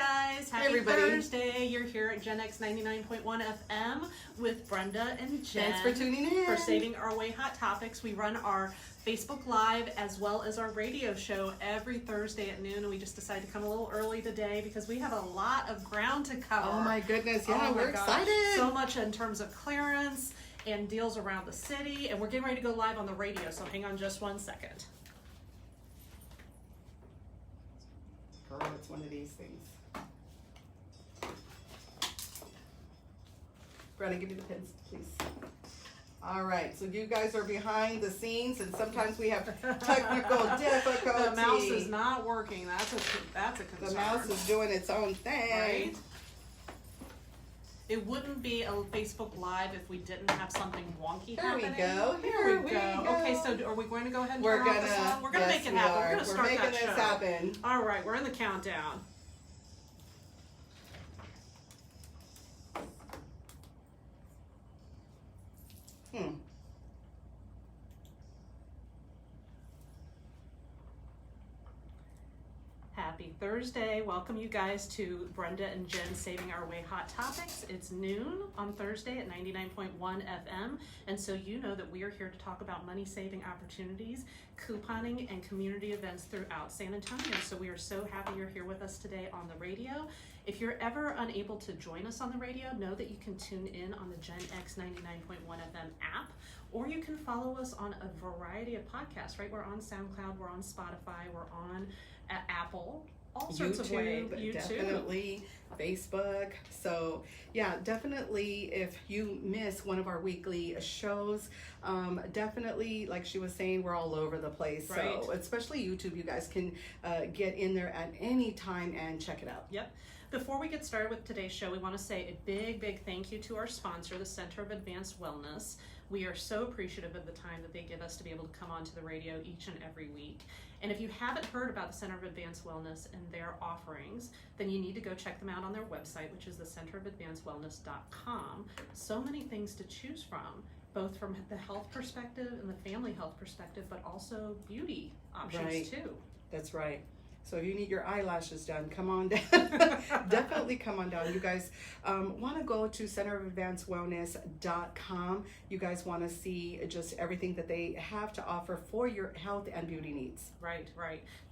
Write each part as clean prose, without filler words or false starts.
guys, happy Thursday. You're here at GenX 99.1 FM with Brenda and Jen. Thanks for tuning in. For Saving Our Way Hot Topics. We run our Facebook Live as well as our radio show every Thursday at noon, and we just decided to come a little early today because we have a lot of ground to cover. Oh my goodness, yeah, we're excited. So much in terms of clearance and deals around the city, and we're getting ready to go live on the radio, so hang on just one second. Girl, it's one of these things. Brenda, give me the pins, please. All right, so you guys are behind the scenes, and sometimes we have technical difficulty. The mouse is not working. That's a concern. The mouse is doing its own thing. Right? It wouldn't be a Facebook Live if we didn't have something wonky happening. Here we go. Okay, so are we going to go ahead and We're turn off the song? We're gonna make it happen. We're gonna start making this show. happen. All right, we're in the countdown. Happy Thursday. Welcome you guys to Brenda and Jen Saving Our Way Hot Topics. It's noon on Thursday at 99.1 FM, and so you know that we are here to talk about money-saving opportunities, couponing, and community events throughout San Antonio. So we are so happy you're here with us today on the radio. If you're ever unable to join us on the radio, know that you can tune in on the GenX 99.1 FM app, or you can follow us on a variety of podcasts, right? We're on SoundCloud, we're on Spotify, we're on Apple, all sorts of ways. YouTube, definitely, Facebook. So yeah, definitely if you miss one of our weekly shows, definitely, like she was saying, we're all over the place. Right. So especially YouTube, you guys can get in there at any time and check it out. Yep. Before we get started with today's show, we want to say a big thank you to our sponsor, the Center of Advanced Wellness. We are so appreciative of the time that they give us to be able to come onto the radio each and every week. And if you haven't heard about the Center of Advanced Wellness and their offerings, then you need to go check them out on their website, which is the centerofadvancedwellness.com. So many things to choose from, both from the health perspective and the family health perspective, but also beauty options too. That's right. So if you need your eyelashes done, come on down. Definitely come on down. You guys want to go to centerofadvancedwellness.com. You guys want to see just everything that they have to offer for your health and beauty needs. Right.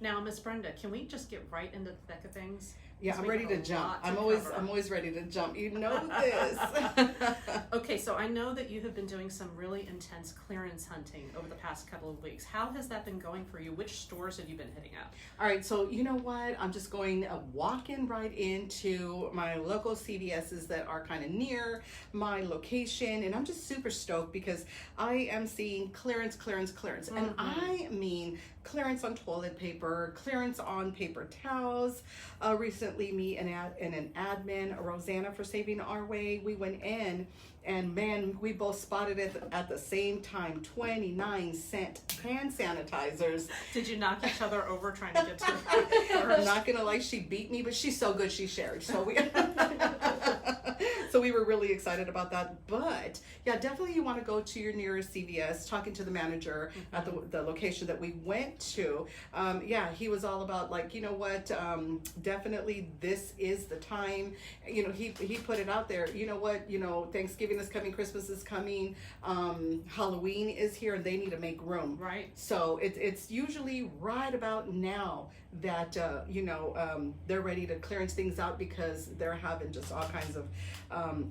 Now, Miss Brenda, can we just get right into the thick of things? Yeah, I'm ready to jump. I'm always ready to jump. You know this. Okay, so I know that you have been doing some really intense clearance hunting over the past couple of weeks. How has that been going for you? Which stores have you been hitting up? All right, so you know what? I'm just going walking right into my local CVS's that are kind of near my location, and I'm just super stoked because I am seeing clearance. Mm-hmm. And I mean clearance on toilet paper, clearance on paper towels. Recently, me and an admin, Rosanna, for Saving Our Way, we went in, and man, we both spotted it at the same time, 29-cent hand sanitizers. Did you knock each other over trying to get to the I'm not gonna lie, she beat me, but she's so good she shared. So we so we were really excited about that. But yeah, definitely you want to go to your nearest CVS, talking to the manager at the location that we went to. Yeah, he was all about, like, you know what, definitely this is the time. You know, he put it out there. You know what, Thanksgiving is coming, Christmas is coming, Halloween is here, and they need to make room. Right. So it's usually right about now that they're ready to clearance things out because they're having just all kinds of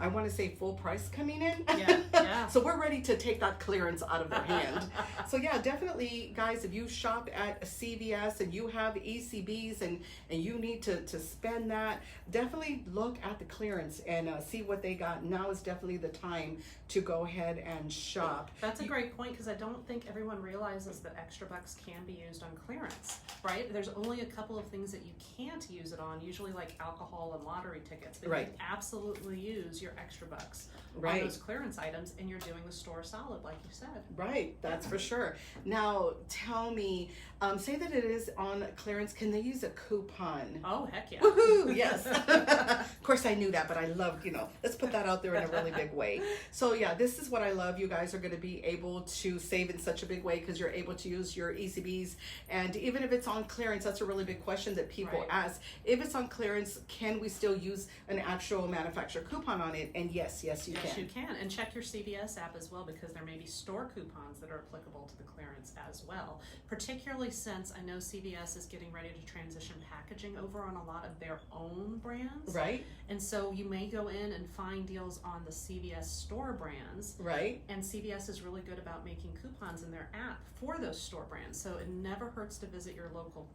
I want to say full price coming in. Yeah. So we're ready to take that clearance out of their hand. So yeah, definitely, guys, if you shop at CVS and you have ECBs and you need to spend that, definitely look at the clearance and see what they got. Now is definitely the time to go ahead and shop. That's a great point, because I don't think everyone realizes that extra bucks can be used on clearance, right? There's only a couple of things that you can't use it on, usually like alcohol and lottery tickets, but you can absolutely use your extra bucks on those clearance items, and you're doing the store solid, like you said. Right, that's for sure. Now, tell me, say that it is on clearance, can they use a coupon? Oh, heck yeah. Woohoo, yes. Of course, I knew that, but I love, let's put that out there in a really big way. So yeah, this is what I love. You guys are going to be able to save in such a big way because you're able to use your ECBs, and even if it's on clearance, that's a really big question that people Right. ask. If it's on clearance, can we still use an actual manufacturer coupon on it? And yes, you Yes, can. you can. And check your CVS app as well, because there may be store coupons that are applicable to the clearance as well. Particularly since I know CVS is getting ready to transition packaging over on a lot of their own brands. Right, And so you may go in and find deals on the CVS store brands. right. And CVS is really good about making coupons in their app for those store brands. So it never hurts to visit your local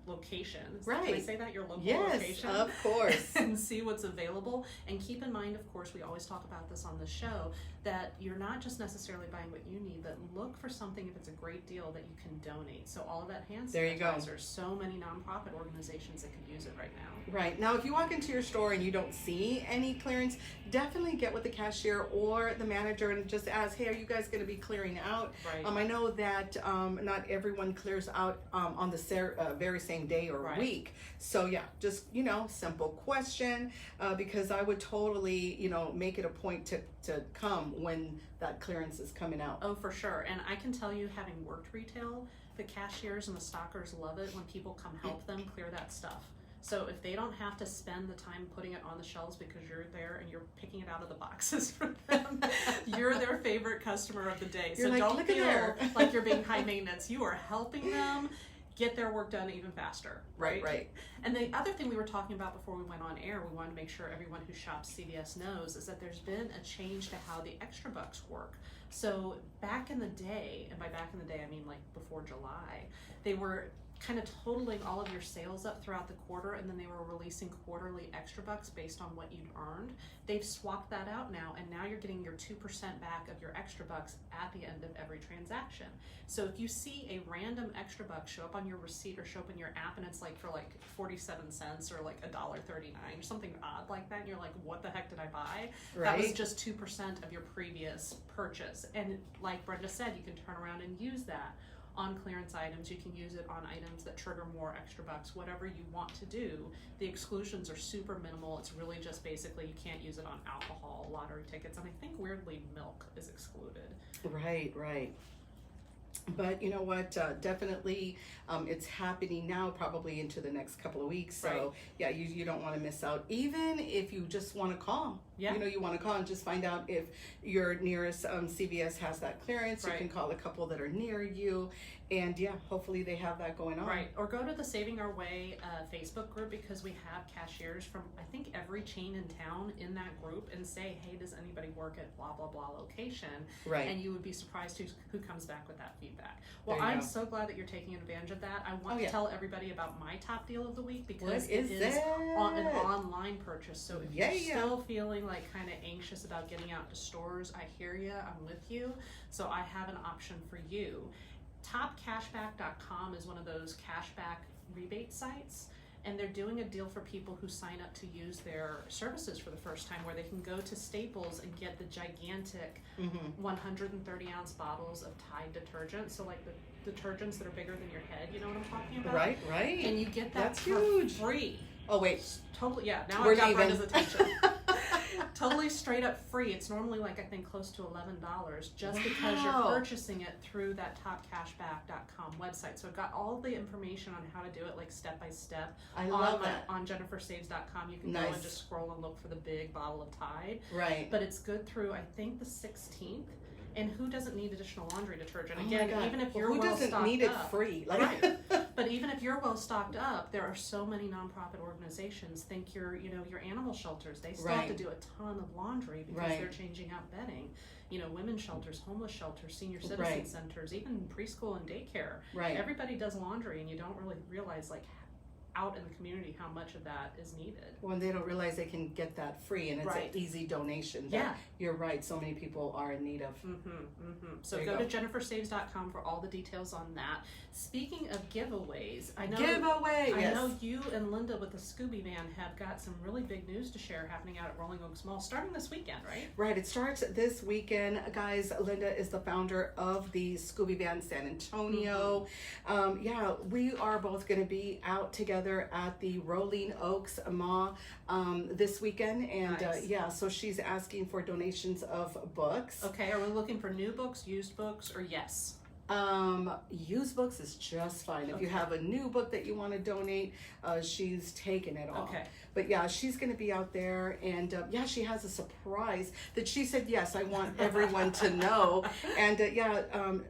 location. Can I Right. say that? Your local Yes, location? of course. And see what's available. And keep in mind, of course, we always talk about this on the show, that you're not just necessarily buying what you need, but look for something, if it's a great deal, that you can donate. So all of that hand There you go. sanitizer, so many nonprofit organizations that could use it right now. Right. Now, if you walk into your store and you don't see any clearance, definitely get with the cashier or the manager and just ask, hey, are you guys going to be clearing out? Right. I know that not everyone clears out on the very same day or Right. week. So, yeah, just, simple question, because I would totally, make it a point to come when that clearance is coming out. Oh, for sure. And I can tell you, having worked retail, the cashiers and the stockers love it when people come help them clear that stuff. So if they don't have to spend the time putting it on the shelves because you're there and you're picking it out of the boxes for them, you're their favorite customer of the day. You're So like, don't "Look at feel there." like you're being high maintenance. You are helping them get their work done even faster. Right. And the other thing we were talking about before we went on air, we wanted to make sure everyone who shops CVS knows, is that there's been a change to how the extra bucks work. So back in the day, and by back in the day I mean like before July, they were kind of totaling all of your sales up throughout the quarter, and then they were releasing quarterly extra bucks based on what you'd earned. They've swapped that out now, and now you're getting your 2% back of your extra bucks at the end of every transaction. So if you see a random extra buck show up on your receipt or show up in your app and it's like for like 47 cents or like $1.39 or something odd like that, and you're like, what the heck did I buy? That was Right. just 2% of your previous purchase. And like Brenda said, you can turn around and use that on clearance items. You can use it on items that trigger more extra bucks, whatever you want to do. The exclusions are super minimal. It's really just basically you can't use it on alcohol, lottery tickets, and I think weirdly milk is excluded. Right. But you know what? Definitely, it's happening now, probably into the next couple of weeks. So Right. yeah, you don't want to miss out. Even if you just want to call, Yeah. you want to call and just find out if your nearest CVS has that clearance. Right. You can call a couple that are near you, and yeah, hopefully they have that going on. Right, or go to the Saving Our Way Facebook group, because we have cashiers from I think every chain in town in that group, and say, hey, does anybody work at blah blah blah location? Right. And you would be surprised who comes back with that feedback. Well, There you I'm go. so glad that you're taking advantage of that. I want Oh, to yeah. tell everybody about my top deal of the week, because What is it is that? an online purchase. So if Yeah. you're still feeling like kind of anxious about getting out to stores, I hear you, I'm with you. So I have an option for you. TopCashback.com is one of those cashback rebate sites, and they're doing a deal for people who sign up to use their services for the first time, where they can go to Staples and get the gigantic 130-ounce bottles of Tide detergent. So like the detergents that are bigger than your head, you know what I'm talking about? Right. And you get that That's for huge. free. Oh wait, Totally, yeah. Now We're I've got leaving. Brenda's attention. Totally straight up free. It's normally like I think close to $11 just because you're Wow. purchasing it through that topcashback.com website. So I've got all the information on how to do it, like step by step. I love that. On jennifersaves.com, you can go Nice. and just scroll and look for the big bottle of Tide. Right. But it's good through I think the 16th. And who doesn't need additional laundry detergent? Oh my Again, God. even if Well, you're who well doesn't stocked need it up, free? right? But even if you're well stocked up, there are so many nonprofit organizations. Think your animal shelters. They still have to Right. do a ton of laundry because Right. they're changing out bedding. Women's shelters, homeless shelters, senior citizen Right. centers, even preschool and daycare. Right. Everybody does laundry, and you don't really realize like out in the community how much of that is needed. When they don't realize they can get that free, and it's Right. an easy donation. That Yeah. You're right. So many people are in need of. So There you go go. to jennifersaves.com for all the details on that. Speaking of giveaways, I know Giveaway. I Yes. know you and Linda with the Scooby Van have got some really big news to share happening out at Rolling Oaks Mall starting this weekend, right? Right, it starts this weekend, guys. Linda is the founder of the Scooby Van San Antonio. Yeah, we are both going to be out together at the Rolling Oaks Mall this weekend, and Nice. yeah, so she's asking for donations of books. Okay, are we looking for new books, used books, or yes? Used books is just fine. If you have a new book that you want to donate, she's taking it all. Okay. But yeah, she's going to be out there, and yeah, she has a surprise that she said, yes, I want everyone to know. And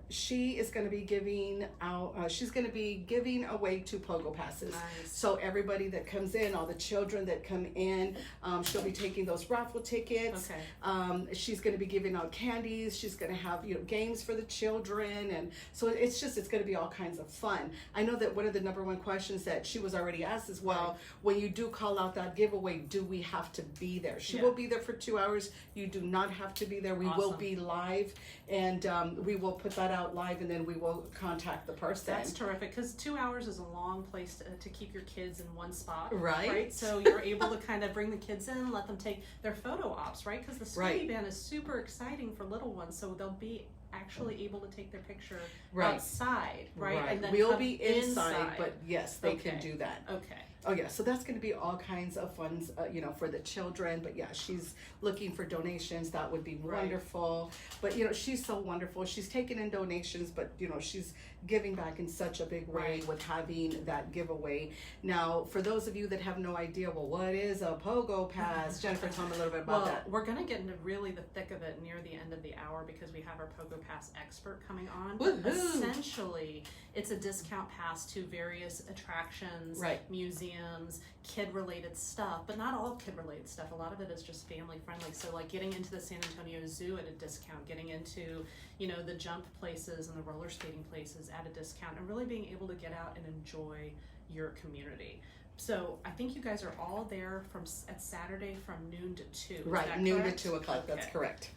she is going to be giving out, she's going to be giving away 2 Pogo-passes. Nice. So everybody that comes in, all the children that come in, she'll be taking those raffle tickets. Okay. She's going to be giving out candies. She's going to have, games for the children. And so it's going to be all kinds of fun. I know that one of the number one questions that she was already asked as well, when you do call out that giveaway, do we have to be there? She will be there for 2 hours. You do not have to be there. We will be live, and we will put that out live, and then we will contact the person. That's terrific, because 2 hours is a long place to keep your kids in one spot. Right. So you're able to kind of bring the kids in, let them take their photo ops, right? Because the Scooby Band is super exciting for little ones, so they'll be actually able to take their picture outside, right? And then we'll be inside, but yes, they can do that. Okay. Oh yeah, so that's going to be all kinds of funds, for the children. But yeah, she's looking for donations. That would be wonderful. But she's so wonderful. She's taking in donations, but she's giving back in such a big way with having that giveaway. Now, for those of you that have no idea, well, what is a Pogo-pass? Jennifer, tell me a little bit about that. We're going to get into really the thick of it near the end of the hour, because we have our Pogo-pass expert coming on. Woo-hoo. Essentially, it's a discount pass to various attractions, museums, kid-related stuff, but not all kid-related stuff. A lot of it is just family-friendly. So like getting into the San Antonio Zoo at a discount, getting into, the jump places and the roller skating places at a discount, and really being able to get out and enjoy your community. So I think you guys are all there at Saturday from noon to 2. Right, noon to 2 o'clock. That's correct.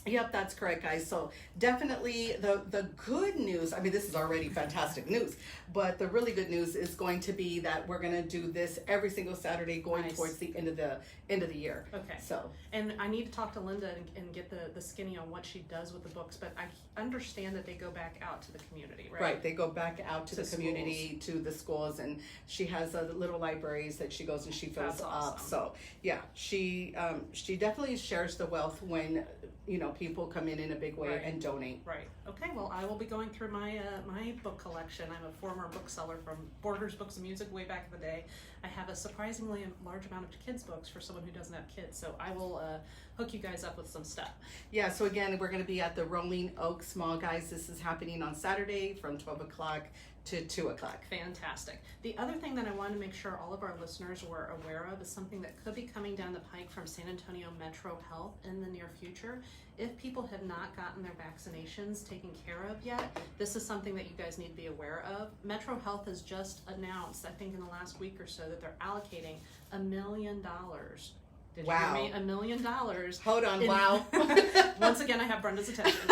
Yep, that's correct, guys. So definitely the good news, I mean, this is already fantastic news, but the really good news is going to be that we're going to do this every single Saturday going towards the end of the year. Okay. So, and I need to talk to Linda and get the skinny on what she does with the books, but I understand that they go back out to the community, right? Right, they go back out to the community, to the schools, and she has little libraries that she goes and she fills up. So yeah, she definitely shares the wealth when people come in a big way and donate. Right. Okay. Well, I will be going through my my book collection. I'm a former bookseller from Borders Books and Music way back in the day. I have a surprisingly large amount of kids' books for someone who doesn't have kids. So I will hook you guys up with some stuff. Yeah. So again, we're going to be at the Rolling Oaks Mall, guys. This is happening on Saturday from 12 o'clock to 2 o'clock. Fantastic. The other thing that I wanted to make sure all of our listeners were aware of is something that could be coming down the pike from San Antonio Metro Health in the near future. If people have not gotten their vaccinations taken care of yet, this is something that you guys need to be aware of. Metro Health has just announced, I think in the last week or so, that they're allocating $1 million. Did you hear me? $1 million. Hold on, wow. Once again, I have Brenda's attention.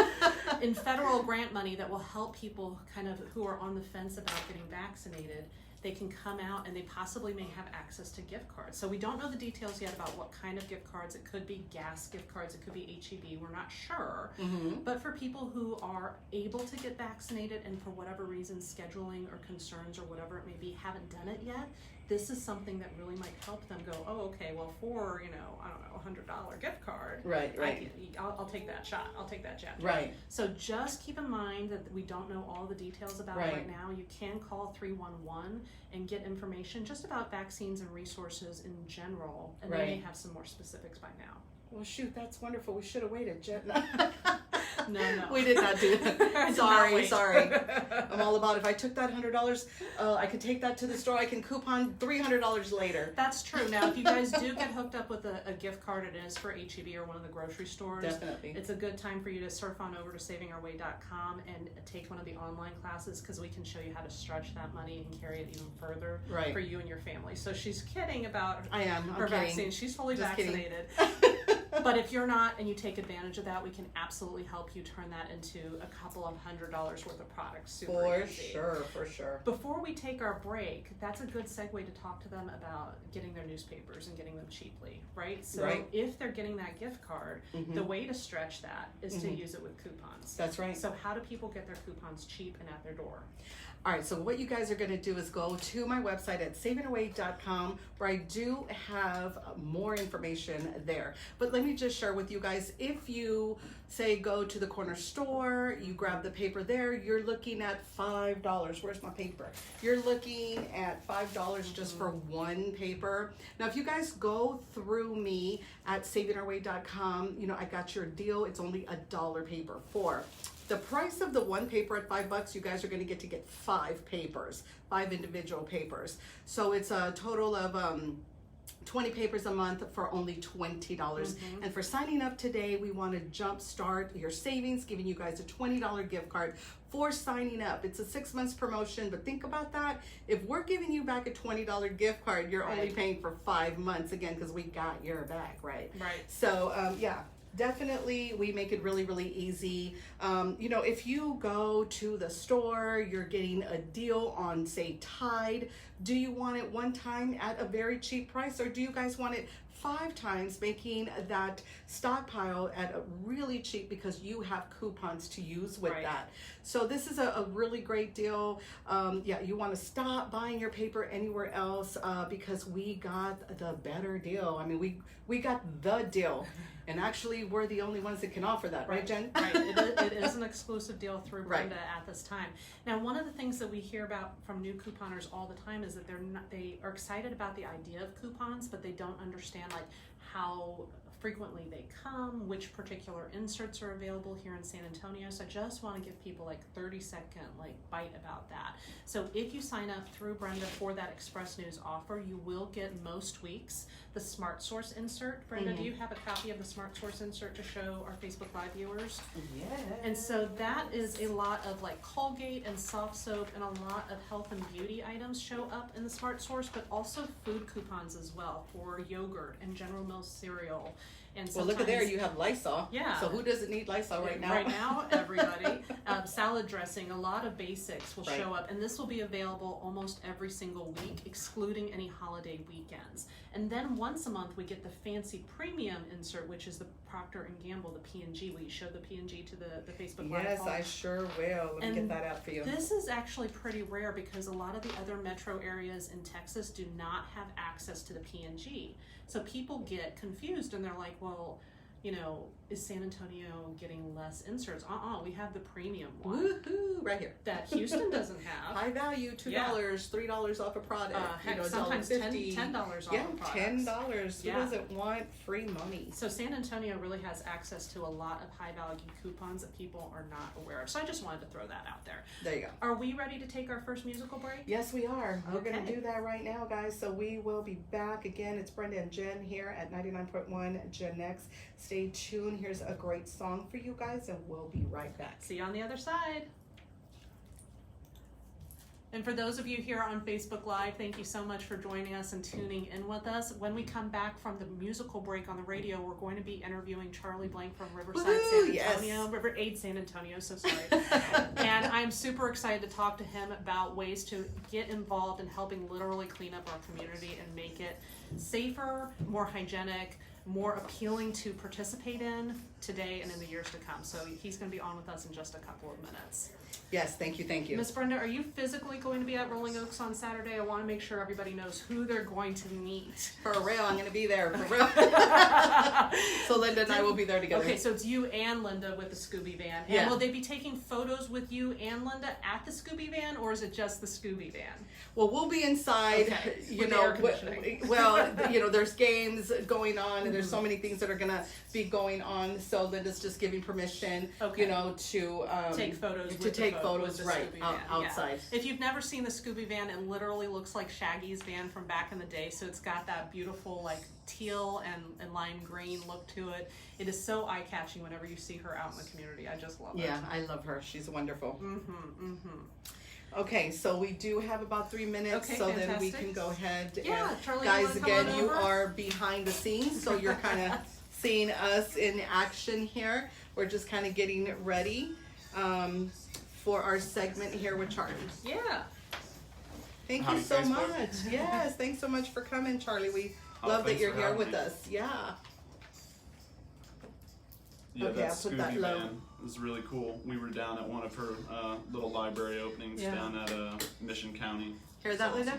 In federal grant money that will help people kind of who are on the fence about getting vaccinated. They can come out and they possibly may have access to gift cards. So we don't know the details yet about what kind of gift cards. It could be gas gift cards. It could be HEB. We're not sure. Mm-hmm. But for people who are able to get vaccinated and for whatever reason, scheduling or concerns or whatever it may be, haven't done it yet, this is something that really might help them go, oh, okay, well, for, I don't know, $100 gift card. Right. I'll take that shot. I'll take that chapter. Right. So just keep in mind that we don't know all the details about it right now. You can call 311 and get information just about vaccines and resources in general. And they may have some more specifics by now. Well, shoot, that's wonderful. We should have waited, Jen. No. We did not do that. Sorry. I'm all about if I took that $100, I could take that to the store. I can coupon $300 later. That's true. Now, if you guys do get hooked up with a gift card, it is for HEB or one of the grocery stores. Definitely. It's a good time for you to surf on over to savingourway.com and take one of the online classes because we can show you how to stretch that money and carry it even further for you and your family. So she's kidding about her vaccine. She's fully vaccinated. But if you're not and you take advantage of that, we can absolutely help you turn that into a couple of $100 worth of products. Super easy. For sure. Before we take our break, that's a good segue to talk to them about getting their newspapers and getting them cheaply, right? So if they're getting that gift card, the way to stretch that is to use it with coupons. That's right. So how do people get their coupons cheap and at their door? All right, so what you guys are gonna do is go to my website at savingourway.com, where I do have more information there. But let me just share with you guys, if you say go to the corner store, you grab the paper there, you're looking at $5. Where's my paper? You're looking at $5 just for one paper. Now, if you guys go through me at savingourway.com, you know, I got your deal. It's only $1 paper for the price of the one paper at $5. You guys are going to get 5 papers, 5 individual papers. So it's a total of 20 papers a month for only $20. And for signing up today, we want to jumpstart your savings, giving you guys a $20 gift card for signing up. It's a 6 months promotion, but think about that. If we're giving you back a $20 gift card, you're only paying for 5 months again, because we got your back, right? Right. So yeah. Definitely, we make it really, really easy. You know, if you go to the store, you're getting a deal on, say, Tide. Do you want it one time at a very cheap price, or do you guys want it 5 times, making that stockpile at a really cheap, because you have coupons to use with that? So this is a really great deal. Yeah, you want to stop buying your paper anywhere else, because we got the better deal. I mean, we got the deal. And actually, we're the only ones that can offer that, right, Jen? Right. It is an exclusive deal through Brenda at this time. Now, one of the things that we hear about from new couponers all the time is that they are excited about the idea of coupons, but they don't understand like how frequently they come, which particular inserts are available here in San Antonio. So I just want to give people like 30-second like bite about that. So if you sign up through Brenda for that Express News offer, you will get most weeks the Smart Source insert. Brenda, do you have a copy of the Smart Source insert to show our Facebook Live viewers? Yes. And so that is a lot of like Colgate and soft soap and a lot of health and beauty items show up in the Smart Source, but also food coupons as well for yogurt and General Mills cereal. And well, look at there, you have Lysol. Yeah. So who doesn't need Lysol right now? Right now, everybody. Salad dressing, a lot of basics will show up, and this will be available almost every single week, excluding any holiday weekends. And then once a month, we get the fancy premium insert, which is the Procter & Gamble, the P&G. Will you show the P&G to the Facebook Live? Yes, I sure will. Let me get that out for you. This is actually pretty rare, because a lot of the other metro areas in Texas do not have access to the P&G. So people get confused and they're like, well, you know, is San Antonio getting less inserts? We have the premium one. Woohoo, right here. That Houston doesn't have. High value, $2, $3 off a product. Heck, sometimes $10 off yeah, a product. $10. Who doesn't want free money? So San Antonio really has access to a lot of high value coupons that people are not aware of. So I just wanted to throw that out there. There you go. Are we ready to take our first musical break? Yes, we are. We're Okay. going to do that right now, guys. So we will be back again. It's Brenda and Jen here at 99.1 GenX. Stay tuned. Here's a great song for you guys, and we'll be right back. See you on the other side. And for those of you here on Facebook Live, thank you so much for joining us and tuning in with us. When we come back from the musical break on the radio, we're going to be interviewing Charlie Blank from Riverside, Woo-hoo, San Antonio, River Aid San Antonio, so sorry. And I'm super excited to talk to him about ways to get involved in helping literally clean up our community and make it safer, more hygienic, more appealing to participate in today and in the years to come. So he's going to be on with us in just a couple of minutes. Yes, thank you. Miss Brenda, are you physically going to be at Rolling Oaks on Saturday? I want to make sure everybody knows who they're going to meet. For real, I'm going to be there. For real. So Linda and I will be there together. Okay, so it's you and Linda with the Scooby van. And will they be taking photos with you and Linda at the Scooby van, or is it just the Scooby van? Well, we'll be inside, with the air conditioning. Well, you know, there's games going on, and there's so many things that are going to be going on. So Linda's just giving permission, you know, to take photos. With the right outside. Yeah. If you've never seen the Scooby van, it literally looks like Shaggy's van from back in the day. So it's got that beautiful like teal and lime green look to it. It is so eye-catching whenever you see her out in the community. I just love it. Yeah, I love her. She's wonderful. Okay, so we do have about 3 minutes, so fantastic. Then we can go ahead. Yeah, and Charlie, guys, again, you over? are behind the scenes, so you're kind of seeing us in action here. We're just kind of getting ready for our segment here with Charlie. Yeah. Thank you so much. Yes, thanks so much for coming, Charlie. We love that you're here with us. Yeah. Yeah, Okay, that's I'll put that Scooby low. van. was really cool. We were down at one of her little library openings down at Mission County. Hear that, Linda?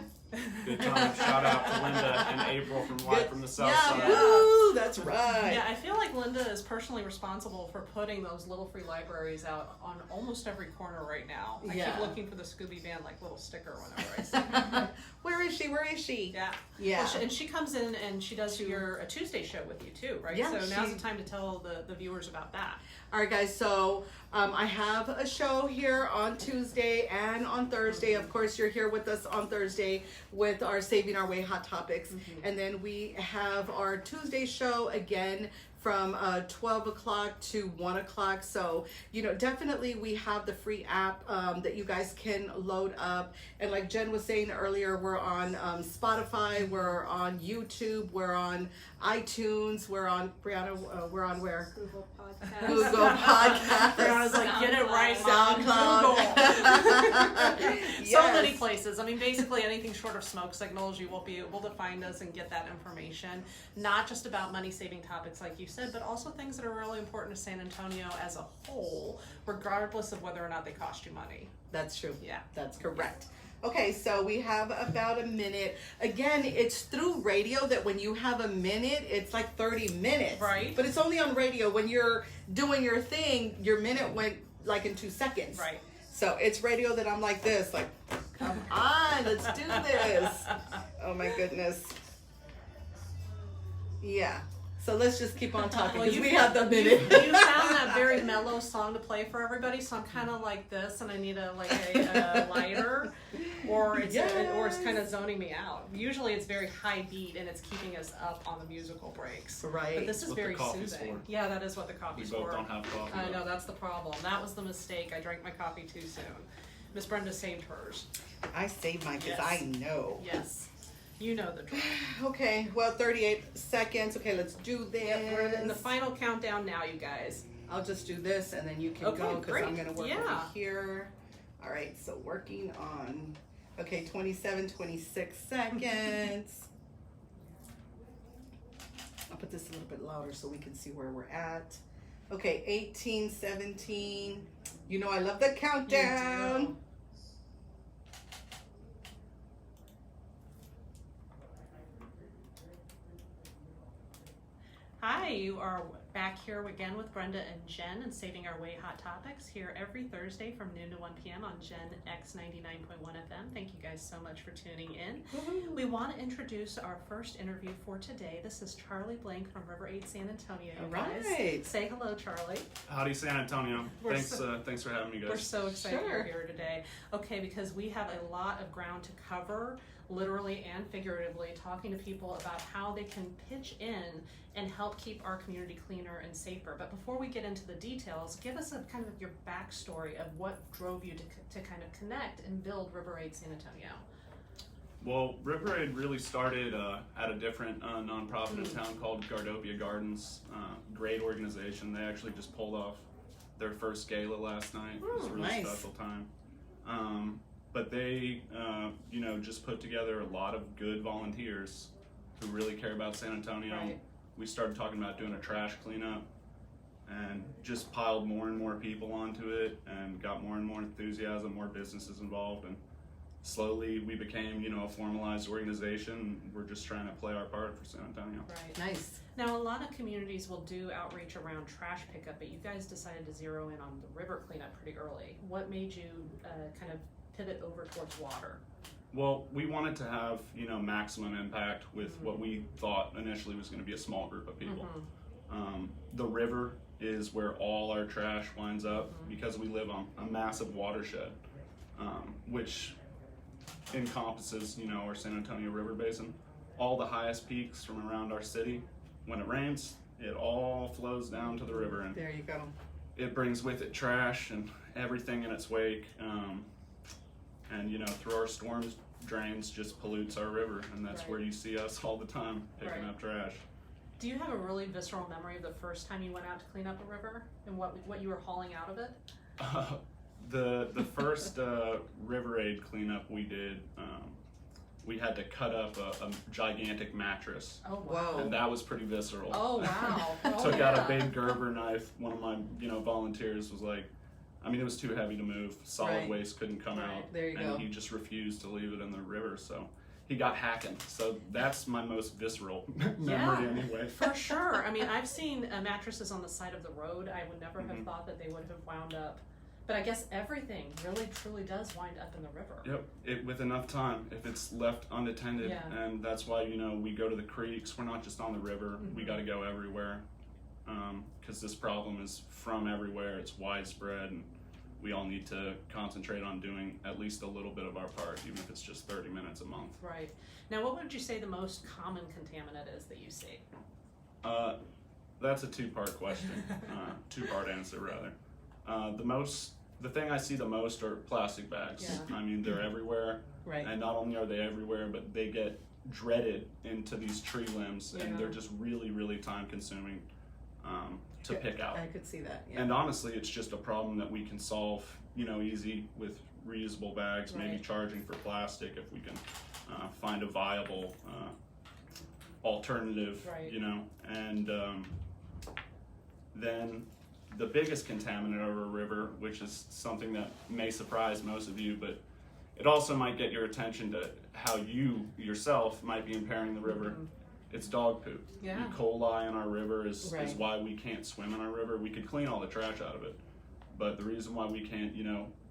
Good time. Shout out to Linda and April from Live from the South Side. Woo, that's right. Yeah, I feel like Linda is personally responsible for putting those little free libraries out on almost every corner right now. I keep looking for the Scooby Van like little sticker whenever I see her. Where is she? Where is she? Yeah. Yeah. Well, and she comes in and she does a Tuesday show with you too, right? Yeah, so now's the time to tell the viewers about that. All right, guys. So I have a show here on Tuesday and on Thursday. Of course, you're here with us on Thursday with our Saving Our Way Hot Topics. And then we have our Tuesday show again from 12 o'clock to 1 o'clock. So, definitely we have the free app that you guys can load up. And like Jen was saying earlier, we're on Spotify, we're on YouTube, we're on iTunes, we're on, Brianna, we're on where? Google Podcast. Google Podcast. Brianna's like, get it right, SoundCloud. So many places. I mean, basically anything short of smoke signals, you will be able to find us and get that information. Not just about money-saving topics like you said, but also things that are really important to San Antonio as a whole, regardless of whether or not they cost you money. That's true. Yeah. That's correct. Okay, so we have about a minute. Again, it's through radio that when you have a minute, it's like 30 minutes. Right. But it's only on radio. When you're doing your thing, your minute went like in 2 seconds. Right. So it's radio that I'm like this, like, come on, let's do this. Oh my goodness. Yeah. So let's just keep on talking because we have the minute. You found that very mellow song to play for everybody, so I'm kind of like this, and I need a lighter, or it's kind of zoning me out. Usually it's very high beat and it's keeping us up on the musical breaks. Right. But this is What very the coffee's soothing. for. Yeah, that is what the coffee's for. We both don't have coffee. I know, that's the problem. That was the mistake. I drank my coffee too soon. Miss Brenda saved hers. I saved mine because Yes. I know. Yes. You know the drill. Okay, well, 38 seconds. Okay, let's do this. Yep, we're in the final countdown now, you guys. I'll just do this and then you can Okay, go because great. I'm going to work Yeah. over here. All right, so working on, okay, 27, 26 seconds. I'll put this a little bit louder so we can see where we're at. Okay, 18, 17. You know I love the countdown. You do. Hi, you are back here again with Brenda and Jen and Saving Our Way Hot Topics here every Thursday from noon to 1 p.m. on GenX 99.1 FM. Thank you guys so much for tuning in. Woo-hoo. We want to introduce our first interview for today. This is Charlie Blank from River 8 San Antonio. All You guys. right. Say hello, Charlie. Howdy, San Antonio. Thanks for having me, guys. We're so excited Sure. you're here today. Okay, because we have a lot of ground to cover, literally and figuratively, talking to people about how they can pitch in and help keep our community cleaner and safer. But before we get into the details, give us a kind of your backstory of what drove you to kind of connect and build River 8 San Antonio. Well, River Aid really started at a different nonprofit in town called Gardopia Gardens. Great organization. They actually just pulled off their first gala last night. It was a really nice. special time. But they, just put together a lot of good volunteers who really care about San Antonio. Right. We started talking about doing a trash cleanup and just piled more and more people onto it and got more and more enthusiasm, more businesses involved, and slowly we became, a formalized organization. We're just trying to play our part for San Antonio. Right. Nice. Now, a lot of communities will do outreach around trash pickup, but you guys decided to zero in on the river cleanup pretty early. What made you kind of pivot over towards water? Well, we wanted to have, maximum impact with what we thought initially was going to be a small group of people. The river is where all our trash winds up because we live on a massive watershed, which encompasses, our San Antonio River Basin. All the highest peaks from around our city. When it rains, it all flows down to the river, and There you go. it brings with it trash and everything in its wake. And through our storms, drains just pollutes our river, and that's Right. where you see us all the time picking Right. up trash. Do you have a really visceral memory of the first time you went out to clean up a river and what you were hauling out of it? The first River Aid cleanup we did, we had to cut up a gigantic mattress. Oh, Whoa. And that was pretty visceral. Oh, wow. Oh, Took out yeah. a big Gerber knife. One of my, volunteers was like, I mean, it was too heavy to move. Solid Right. waste couldn't come Right. out. There you and go. he just refused to leave it in the river, so he got hacking. So that's my most visceral memory anyway. For sure. I mean, I've seen mattresses on the side of the road. I would never have Mhm. thought that they would have wound up. But I guess everything really, truly does wind up in the river. Yep, with enough time, if it's left unattended, Yeah. and that's why, we go to the creeks. We're not just on the river. We got to go everywhere, because this problem is from everywhere. It's widespread, and we all need to concentrate on doing at least a little bit of our part, even if it's just 30 minutes a month. Right. Now, what would you say the most common contaminant is that you see? That's a two-part question, two-part answer rather. The thing I see the most are plastic bags. Yeah. I mean, they're everywhere, Right. and not only are they everywhere, but they get dreaded into these tree limbs, Yeah. and they're just really, really time-consuming to pick out. I could see that. Yeah. And honestly, it's just a problem that we can solve, easy with reusable bags, maybe Right. charging for plastic if we can find a viable alternative, Right. And then the biggest contaminant of a river, which is something that may surprise most of you, but it also might get your attention to how you yourself might be impairing the river. Mhm. It's dog poop. Yeah. E. coli in our river is Right. why we can't swim in our river. We could clean all the trash out of it, but the reason why we can't,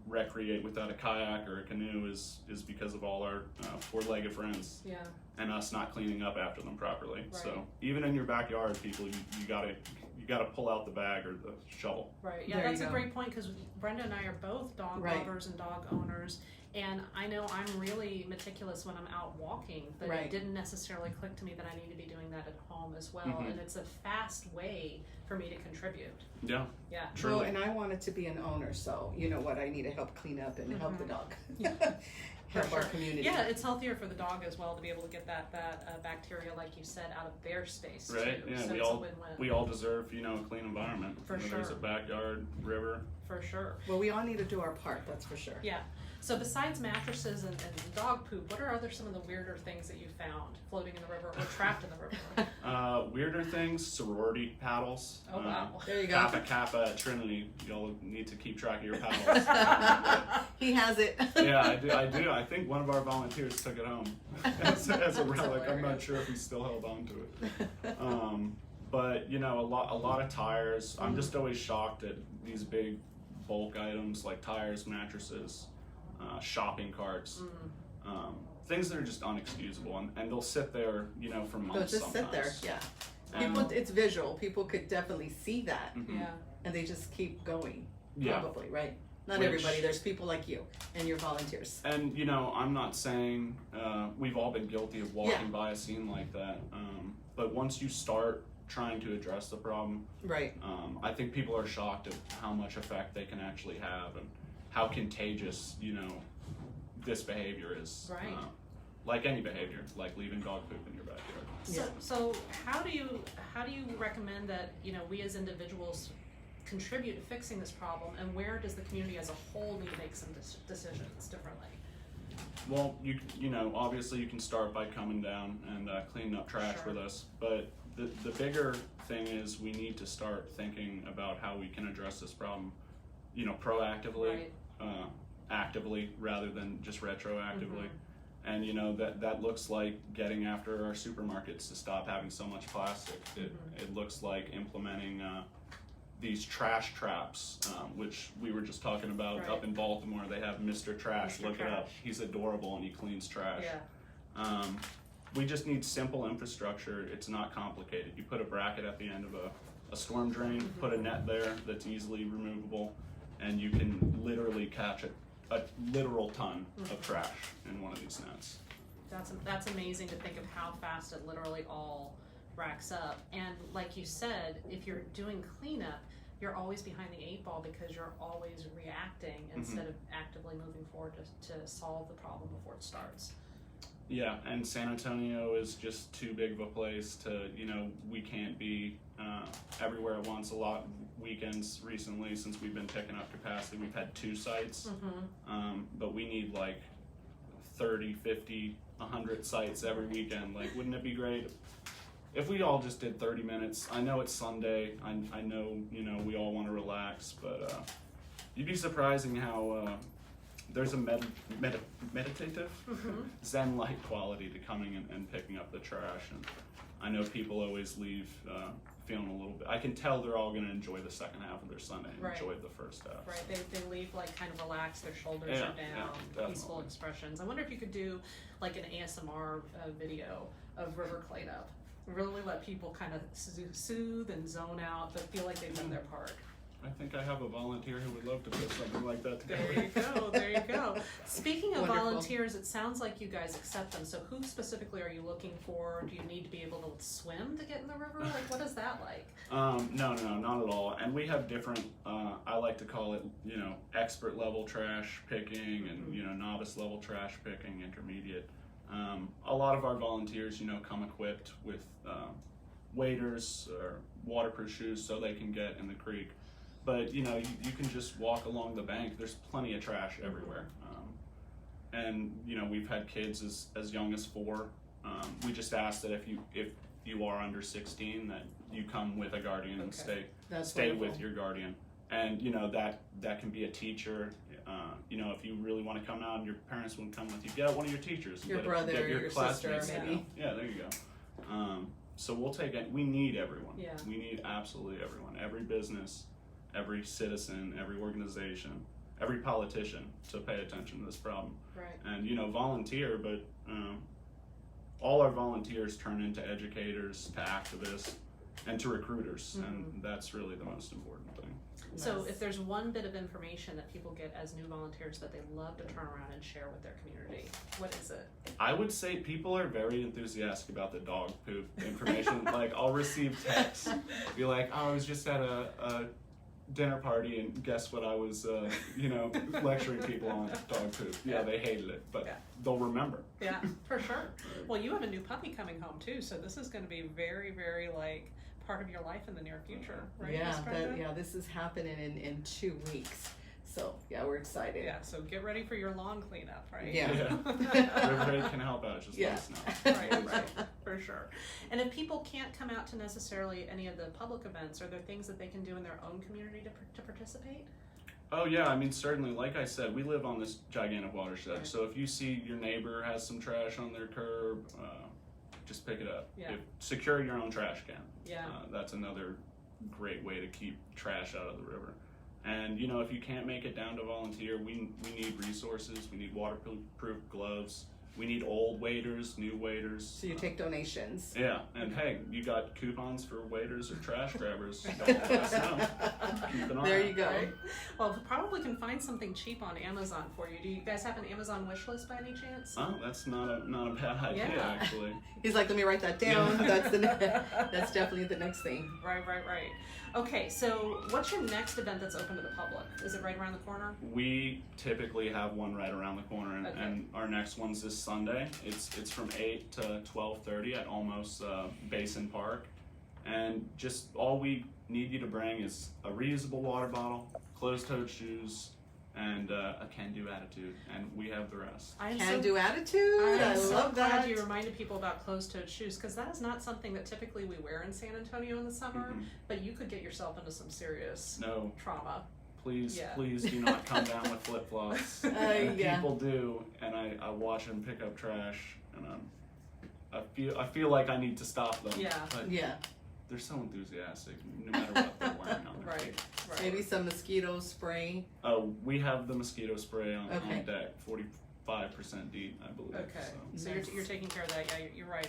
recreate without a kayak or a canoe is because of all our four-legged friends Yeah. and us not cleaning up after them properly. Right. So even in your backyard, people, you gotta pull out the bag or the shovel. Right. Yeah, There that's you a go. great point because Brenda and I are both dog Right. lovers and dog owners. And I know I'm really meticulous when I'm out walking, but Right. it didn't necessarily click to me that I need to be doing that at home as well. Mhm. And it's a fast way for me to contribute. Yeah, Yeah. truly. Well, and I wanted to be an owner, so you know what? I need to help clean up and help the Mhm. dog. Yeah. Help For our sure. community. Yeah, it's healthier for the dog as well to be able to get that bacteria, like you said, out of their space Right, too. yeah, So we it's all- a win-win. We all deserve, a clean environment. For Whether it's a sure. backyard, river. For sure. Well, we all need to do our part, that's for sure. Yeah. So besides mattresses and dog poop, what are some of the weirder things that you found floating in the river or trapped in the river? Weirder things, sorority paddles. Oh, wow. There you go. Kappa Trinity. You'll need to keep track of your paddles. He has it. Yeah, I do. I think one of our volunteers took it home as a relic. I'm not hilarious. sure if he still held on to it. But a lot of tires. I'm just always shocked at these big bulk items like tires, mattresses, shopping carts, things that are just unexcusable, and they'll sit there, for They'll months. just sit there, sometimes. yeah. And- People, it's visual. People could definitely see that, Mhm. Yeah. and they just keep going. Yeah. Probably, right? Not Which- everybody. There's people like you and your volunteers. And I'm not saying we've all been guilty of walking by a scene like that, but once you start trying to address the problem, Right. I think people are shocked at how much effect they can actually have and how contagious this behavior is. Right. Like any behavior, like leaving dog poop in your backyard. So how do you recommend that we as individuals contribute to fixing this problem, and where does the community as a whole need to make some decisions differently? Well, obviously you can start by coming down and cleaning up trash Sure. with us, but the bigger thing is we need to start thinking about how we can address this problem, proactively, Right. actively rather than just retroactively. Mhm. And that looks like getting after our supermarkets to stop having so much plastic. It looks like implementing these trash traps, which we were just talking about Right. up in Baltimore. They have Mr. Trash. Mr. Look it up. Trash. He's adorable and he cleans trash. Yeah. We just need simple infrastructure. It's not complicated. You put a bracket at the end of a storm drain, put a net there that's easily removable, and you can literally catch a literal ton of trash in one of these nets. That's amazing to think of how fast it literally all racks up. And like you said, if you're doing cleanup, you're always behind the eight ball because you're always reacting instead of actively moving forward to solve the problem before it starts. Yeah, and San Antonio is just too big of a place to, we can't be everywhere at once. A lot of weekends recently, since we've been picking up capacity, we've had 2 sites, but we need like 30, 50 100 sites every weekend. Like, wouldn't it be great if we all just did 30 minutes? I know it's Sunday. I know, you know, we all want to relax, but you'd be surprising how there's a meditative, Zen-like quality to coming and picking up the trash. And I know people always leave feeling a little bit. I can tell they're all going to enjoy the second half of their Sunday and Right. enjoy the first half. Right, they leave like kind of relaxed, their shoulders Yeah, are down, yeah, peaceful definitely. expressions. I wonder if you could do like an ASMR video of river cleanup. Really let people kind of soothe and zone out, but feel like they've done their part. I think I have a volunteer who would love to put something like that together. There you go, there you go. Speaking of Wonderful. volunteers, it sounds like you guys accept them. So who specifically are you looking for? Do you need to be able to swim to get in the river? Like, what is that like? No, not at all. And we have different, I like to call it, you know, expert level trash picking and, you know, novice level trash picking, intermediate. A lot of our volunteers, you know, come equipped with waders or waterproof shoes so they can get in the creek. But, you know, you can just walk along the bank. There's plenty of trash everywhere. And, you know, we've had kids as young as 4. We just ask that if you are under 16, that you come with a guardian and Okay. stay wonderful. with your guardian. And, you know, that can be a teacher. You know, if you really want to come out and your parents won't come with you, get one of your teachers. Your Get brother, get your sister, classmates to maybe. go. Yeah, there you go. So we'll take it. We need everyone. Yeah. We need absolutely everyone. Every business, every citizen, every organization, every politician to pay attention to this problem. Right. And, you know, volunteer, but all our volunteers turn into educators, to activists, and to recruiters. And that's really the most important thing. So Nice. if there's one bit of information that people get as new volunteers that they love to turn around and share with their community, what is it? I would say people are very enthusiastic about the dog poop information. Like, I'll receive texts, be like, oh, I was just at a dinner party and guess what I was, you know, lecturing people on dog poop. Yeah, they hated it, but Yeah. they'll remember. Yeah, for sure. Well, you have a new puppy coming home too, so this is going to be very, very like part of your life in the near future, right? Miss Brenda? This is happening in 2 weeks. So yeah, we're excited. Yeah, so get ready for your lawn cleanup, right? Yeah. Riverhead can help out, just let us know. Right, for sure. And if people can't come out to necessarily any of the public events, are there things that they can do in their own community to participate? Oh yeah, I mean, certainly, like I said, we live on this gigantic watershed, Right. so if you see your neighbor has some trash on their curb, just pick it up. Yeah. Secure your own trash can. Yeah. That's another great way to keep trash out of the river. And, you know, if you can't make it down to volunteer, we need resources. We need waterproof gloves. We need old waders, new waders. So you take donations. Yeah, and hey, you got coupons for waders or trash grabbers. Don't let us know. Keep an eye There out. you go. Right? Well, we probably can find something cheap on Amazon for you. Do you guys have an Amazon wish list by any chance? Oh, that's not a bad idea, Yeah. actually. He's like, let me write that down. Yeah. That's definitely the next thing. Right. Okay, so what's your next event that's open to the public? Is it right around the corner? We typically have one right around the corner, and, Okay. and our next one's this Sunday. It's from 8 to 12:30 at Almost Basin Park, and just all we need you to bring is a reusable water bottle, closed-toed shoes, and a can-do attitude, and we have the rest. I am Can-do attitude. I I am so love glad that. you reminded people about closed-toed shoes, because that is not something that typically we wear in San Antonio in the summer, Mhm. but you could get yourself into some serious No, trauma. please, Yeah. please do not come down with flip-flops. Yeah. People do, and I watch them pick up trash, and I feel like I need to stop them. Yeah. But Yeah. they're so enthusiastic, no matter what they're wearing on their Right, feet. right. Maybe some mosquito spray. We have the mosquito spray on Okay. deck, 45% DEET, I believe. Okay, so Nice. you're taking care of that. Yeah, you're right.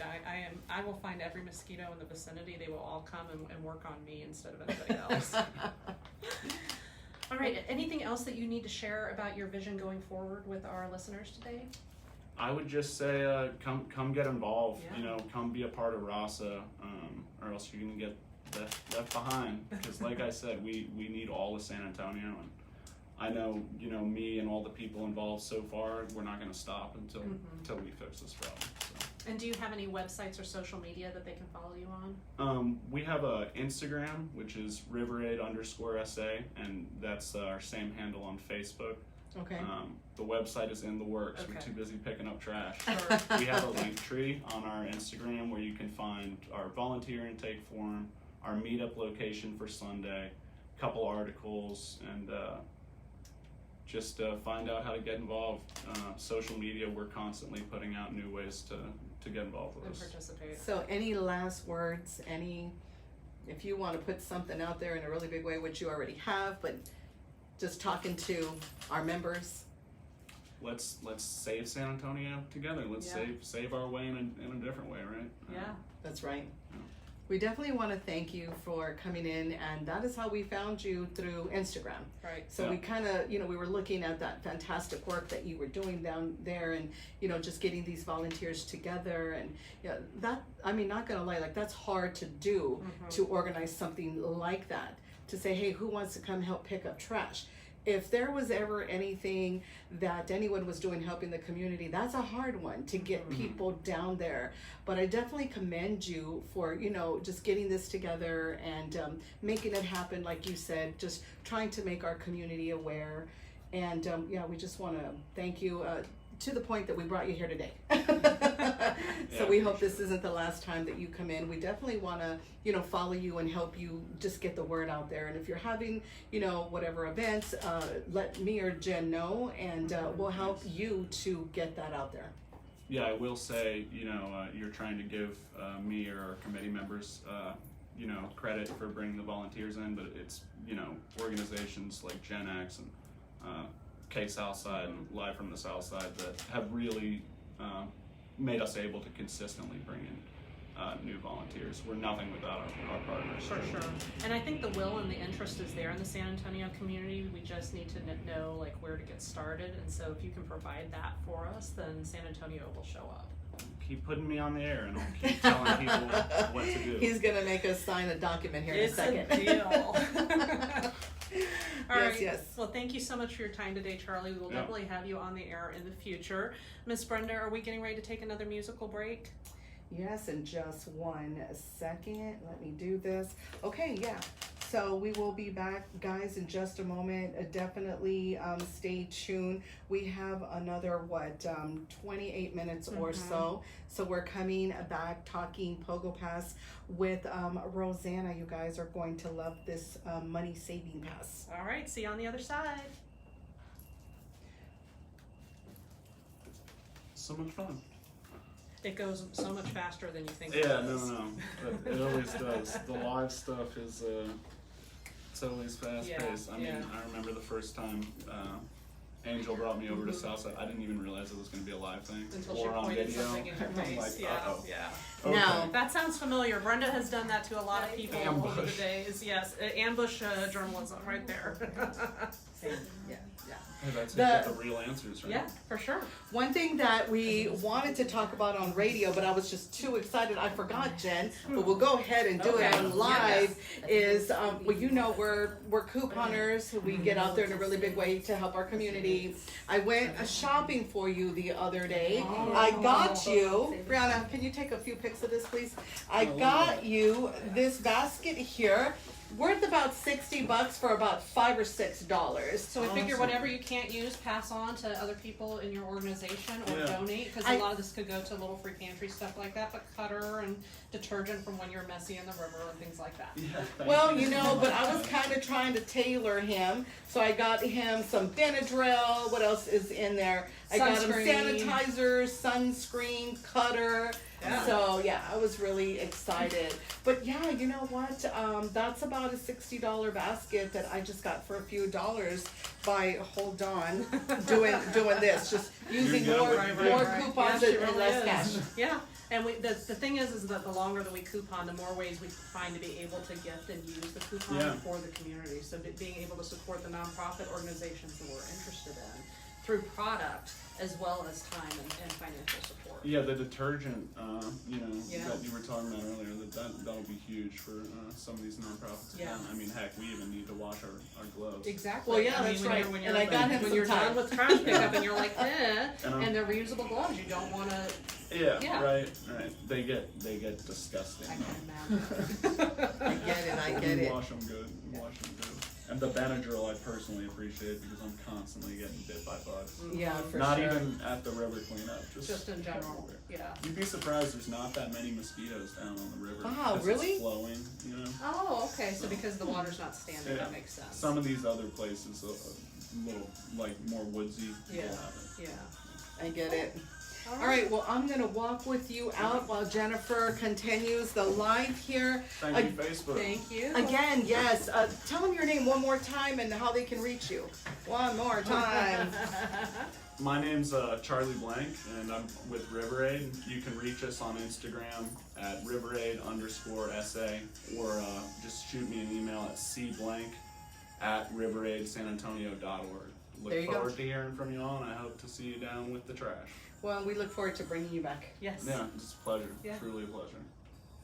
I will find every mosquito in the vicinity. They will all come and work on me instead of anybody else. All right. Anything else that you need to share about your vision going forward with our listeners today? I would just say, come get involved. Yeah. You know, come be a part of RASA, or else you're gonna get left behind. Because, like I said, we need all of San Antonio, and I know, you know, me and all the people involved so far, we're not gonna stop until we fix this problem. So. And do you have any websites or social media that they can follow you on? We have a Instagram, which is Riverade_SA, and that's our same handle on Facebook. Okay. The website is in the works. Okay. We're too busy picking up trash. Sure. We have a link tree on our Instagram where you can find our volunteer intake form, our meetup location for Sunday, a couple articles, and just find out how to get involved. Social media, we're constantly putting out new ways to get involved with And us. participate. So any last words, if you want to put something out there in a really big way, which you already have, but just talking to our members. Let's save San Antonio together. Let's Yeah. save our way in a different way, right? Yeah. That's right. Yeah. We definitely want to thank you for coming in, and that is how we found you through Instagram. Right. So Yeah. we kind of, we were looking at that fantastic work that you were doing down there, and just getting these volunteers together, and that, not gonna lie, like that's hard to do, to organize something like that, to say, hey, who wants to come help pick up trash? If there was ever anything that anyone was doing helping the community, that's a hard one to get people down there. But I definitely commend you for, just getting this together and making it happen, like you said, just trying to make our community aware. And we just want to thank you to the point that we brought you here today. So we hope this isn't the last time that you come in. We definitely want to, follow you and help you just get the word out there. And if you're having, whatever events, let me or Jen know, and we'll help you to get that out there. Yeah, I will say, you're trying to give me or our committee members, credit for bringing the volunteers in, but it's, organizations like GenX and K Southside and Live from the South Side that have really made us able to consistently bring in new volunteers. We're nothing without our partners. For sure. And I think the will and the interest is there in the San Antonio community. We just need to know like where to get started. And so if you can provide that for us, then San Antonio will show up. Keep putting me on the air, and I'll keep telling people what to do. He's gonna make us sign a document here in a second. It's a deal. All right. Yes. Well, thank you so much for your time today, Charlie. We will Yeah. definitely have you on the air in the future. Miss Brenda, are we getting ready to take another musical break? Yes, in just 1 second. Let me do this. Okay, yeah. So we will be back, guys, in just a moment. Definitely stay tuned. We have another, 28 minutes or so. So we're coming back talking PogoPass with Rosanna. You guys are going to love this money saving pass. All right. See you on the other side. So much fun. It goes so much faster than you think. Yeah, it does. no. It always does. The live stuff is it's always fast paced. I mean, I remember the first time Angel brought me over to Southside. I didn't even realize it was going to be a live thing. Until she or on pointed video. something in your I'm face. like, Yeah. uh-oh. Yeah. Okay. Now, That sounds familiar. Brenda has done that to a lot of people over the Ambush. days. Yes, ambush journalism right there. yeah. Hey, that's how you get the real answers, right? Yeah, for sure. One thing that we wanted to talk about on radio, but I was just too excited, I forgot, Jen, but we'll go ahead and do it Okay. on live, is, we're couponers, we get out there in a really big way to help our community. I went shopping for you the other day. I got you, Brianna, can you take a few pics of this, please? I got you this basket here, worth about $60 for about $5 or $6. So I figure Awesome. whatever you can't use, pass on to other people in your organization or Yeah. donate, because a lot of this could go to little free pantry stuff like that, but cutter and detergent from when you're messy in the river and things like that. Yeah, thank Well, you. but I was kind of trying to tailor him, so I got him some Benadryl. What else is in there? I got him Sunscreen. sanitizer, sunscreen, cutter. Yeah. So yeah, I was really excited. But yeah, you know what? That's about a $60 basket that I just got for a few dollars by doing this, just using You're more good. more Right. coupons Yeah, she and really less is. cash. Yeah, and the thing is that the longer that we coupon, the more ways we find to be able to gift and use the coupon Yeah. for the community. So being able to support the nonprofit organizations that we're interested in through product as well as time and financial support. Yeah, the detergent, Yeah. that you were talking about earlier, that'll be huge for some of these nonprofits. Yeah. I mean, heck, we even need to wash our gloves. Exactly. Well, yeah, I mean, that's when right. When And you're, I got him when some you're Tide. done with trash pickup and you're like, And and they're reusable gloves. You don't want to. Yeah, Yeah. right. They get disgusting. I can imagine. I get it. We wash them good. And the Benadryl I personally appreciate because I'm constantly getting bit by bugs. Yeah, for Not sure. even at the river cleanup, Just in general, yeah. You'd be surprised there's not that many mosquitoes down on the river. Wow, 'cause really? It's flowing, you know. Oh, okay, so because the water's not standing, Yeah. that makes sense. Some of these other places, a little like more woodsy. Yeah. will have it. Yeah. I get it. All right, well, I'm going to walk with you out while Jennifer continues the live here. Thank you, Facebook. Thank you. Again, yes. Tell them your name one more time and how they can reach you. One more time. My name's Charlie Blank, and I'm with RiverAid. You can reach us on Instagram at RiverAid_SA, or just shoot me an email at cblank@riveraidssanantonio.org. There you Look go. forward to hearing from you all, and I hope to see you down with the trash. Well, we look forward to bringing you back. Yes. Yeah, it's a pleasure. Yeah. Truly a pleasure.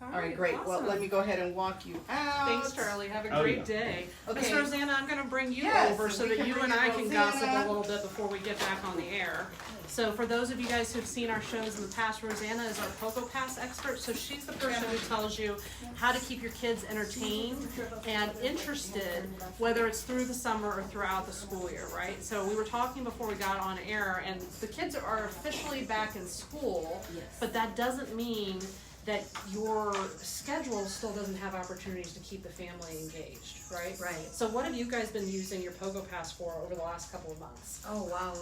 All right, great. Well, awesome. let me go ahead and walk you out. Thanks, Charlie. Have a Oh, great yeah. day. Okay. Miss Rosanna, I'm going to bring you Yes, over so we that can you bring and I in can Rosanna. gossip a little bit before we get back on the air. So for those of you guys who've seen our shows in the past, Rosanna is our Pogo-pass expert. So she's the person who tells you how to keep your kids entertained and interested, whether it's through the summer or throughout the school year, right? So we were talking before we got on air, and the kids are officially back in school, but that doesn't mean that your schedule still doesn't have opportunities to keep the family engaged, right? Right. So what have you guys been using your Pogo-pass for over the last couple of months? Oh wow.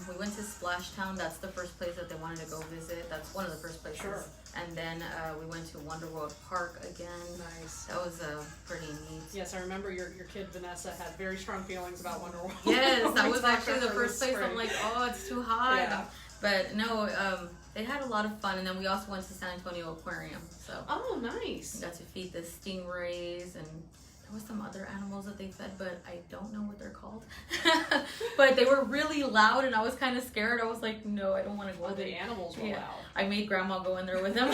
We went to Splash Town. That's the first place that they wanted to go visit. That's one of the first places. Sure. And then we went to Wonder World Park again. Nice. That was pretty neat. Yes, I remember your kid Vanessa had very strong feelings about Wonder World. Yes, that We was talked actually to the her first this place. I'm spring. like, oh, it's too hot. Yeah. But no, they had a lot of fun. And then we also went to San Antonio Aquarium. So Oh, we nice. got to feed the stingrays, and there was some other animals that they fed, but I don't know what they're called. But they were really loud, and I was kind of scared. I was like, no, I don't want to go Oh, the there. animals were Yeah. loud. I made Grandma go in there with them.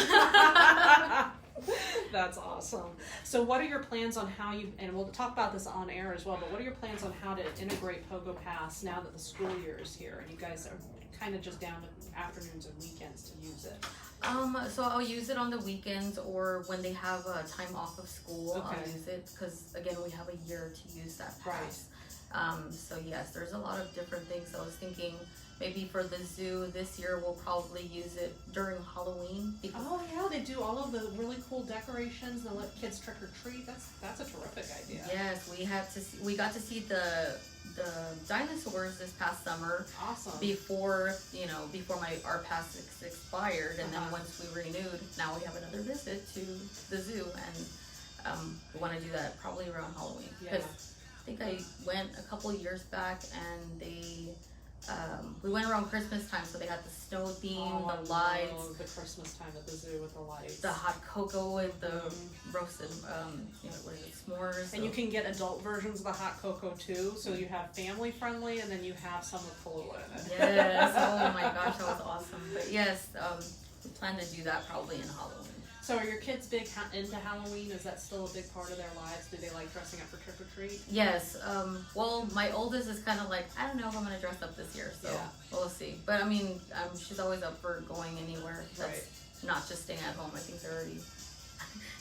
That's awesome. So what are your plans on how you, and we'll talk about this on air as well, but what are your plans on how to integrate Pogo-pass now that the school year is here and you guys are kind of just down to afternoons and weekends to use it? So I'll use it on the weekends or when they have time off of school. Okay. I'll use it because again we have a year to use that Right. pass. So yes, there's a lot of different things. I was thinking maybe for the zoo this year we'll probably use it during Halloween because Oh yeah, they do all of the really cool decorations and let kids trick or treat. That's a terrific idea. yes, we got to see the dinosaurs this past summer Awesome. before our pass expired, and then Uh-huh. once we renewed, now we have another visit to the zoo, and we want to do that probably around Halloween Yeah. because I think I went a couple years back and they we went around Christmas time, so they had the snow theme, Oh, I the lights, love the Christmas time at the zoo with the lights. the hot cocoa with the Mhm. roasted what is it, s'mores. And you can get adult versions of the hot cocoa too, so you have family friendly and then you have some with Kahlua in it. Yes, oh my gosh, that was awesome. But yes, we plan to do that probably in Halloween. So are your kids big into Halloween? Is that still a big part of their lives? Do they like dressing up for trick or treat? Yes, well, my oldest is kind of like, I don't know if I'm going to dress up this year, so Yeah. we'll see. But I mean, she's always up for going anywhere. That's Right. not just staying at home. I think they're already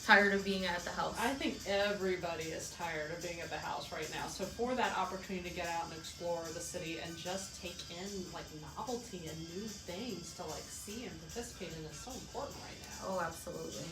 tired of being at the house. I think everybody is tired of being at the house right now. So for that opportunity to get out and explore the city and just take in like novelty and new things to like see and participate in is so important right now. Oh, absolutely.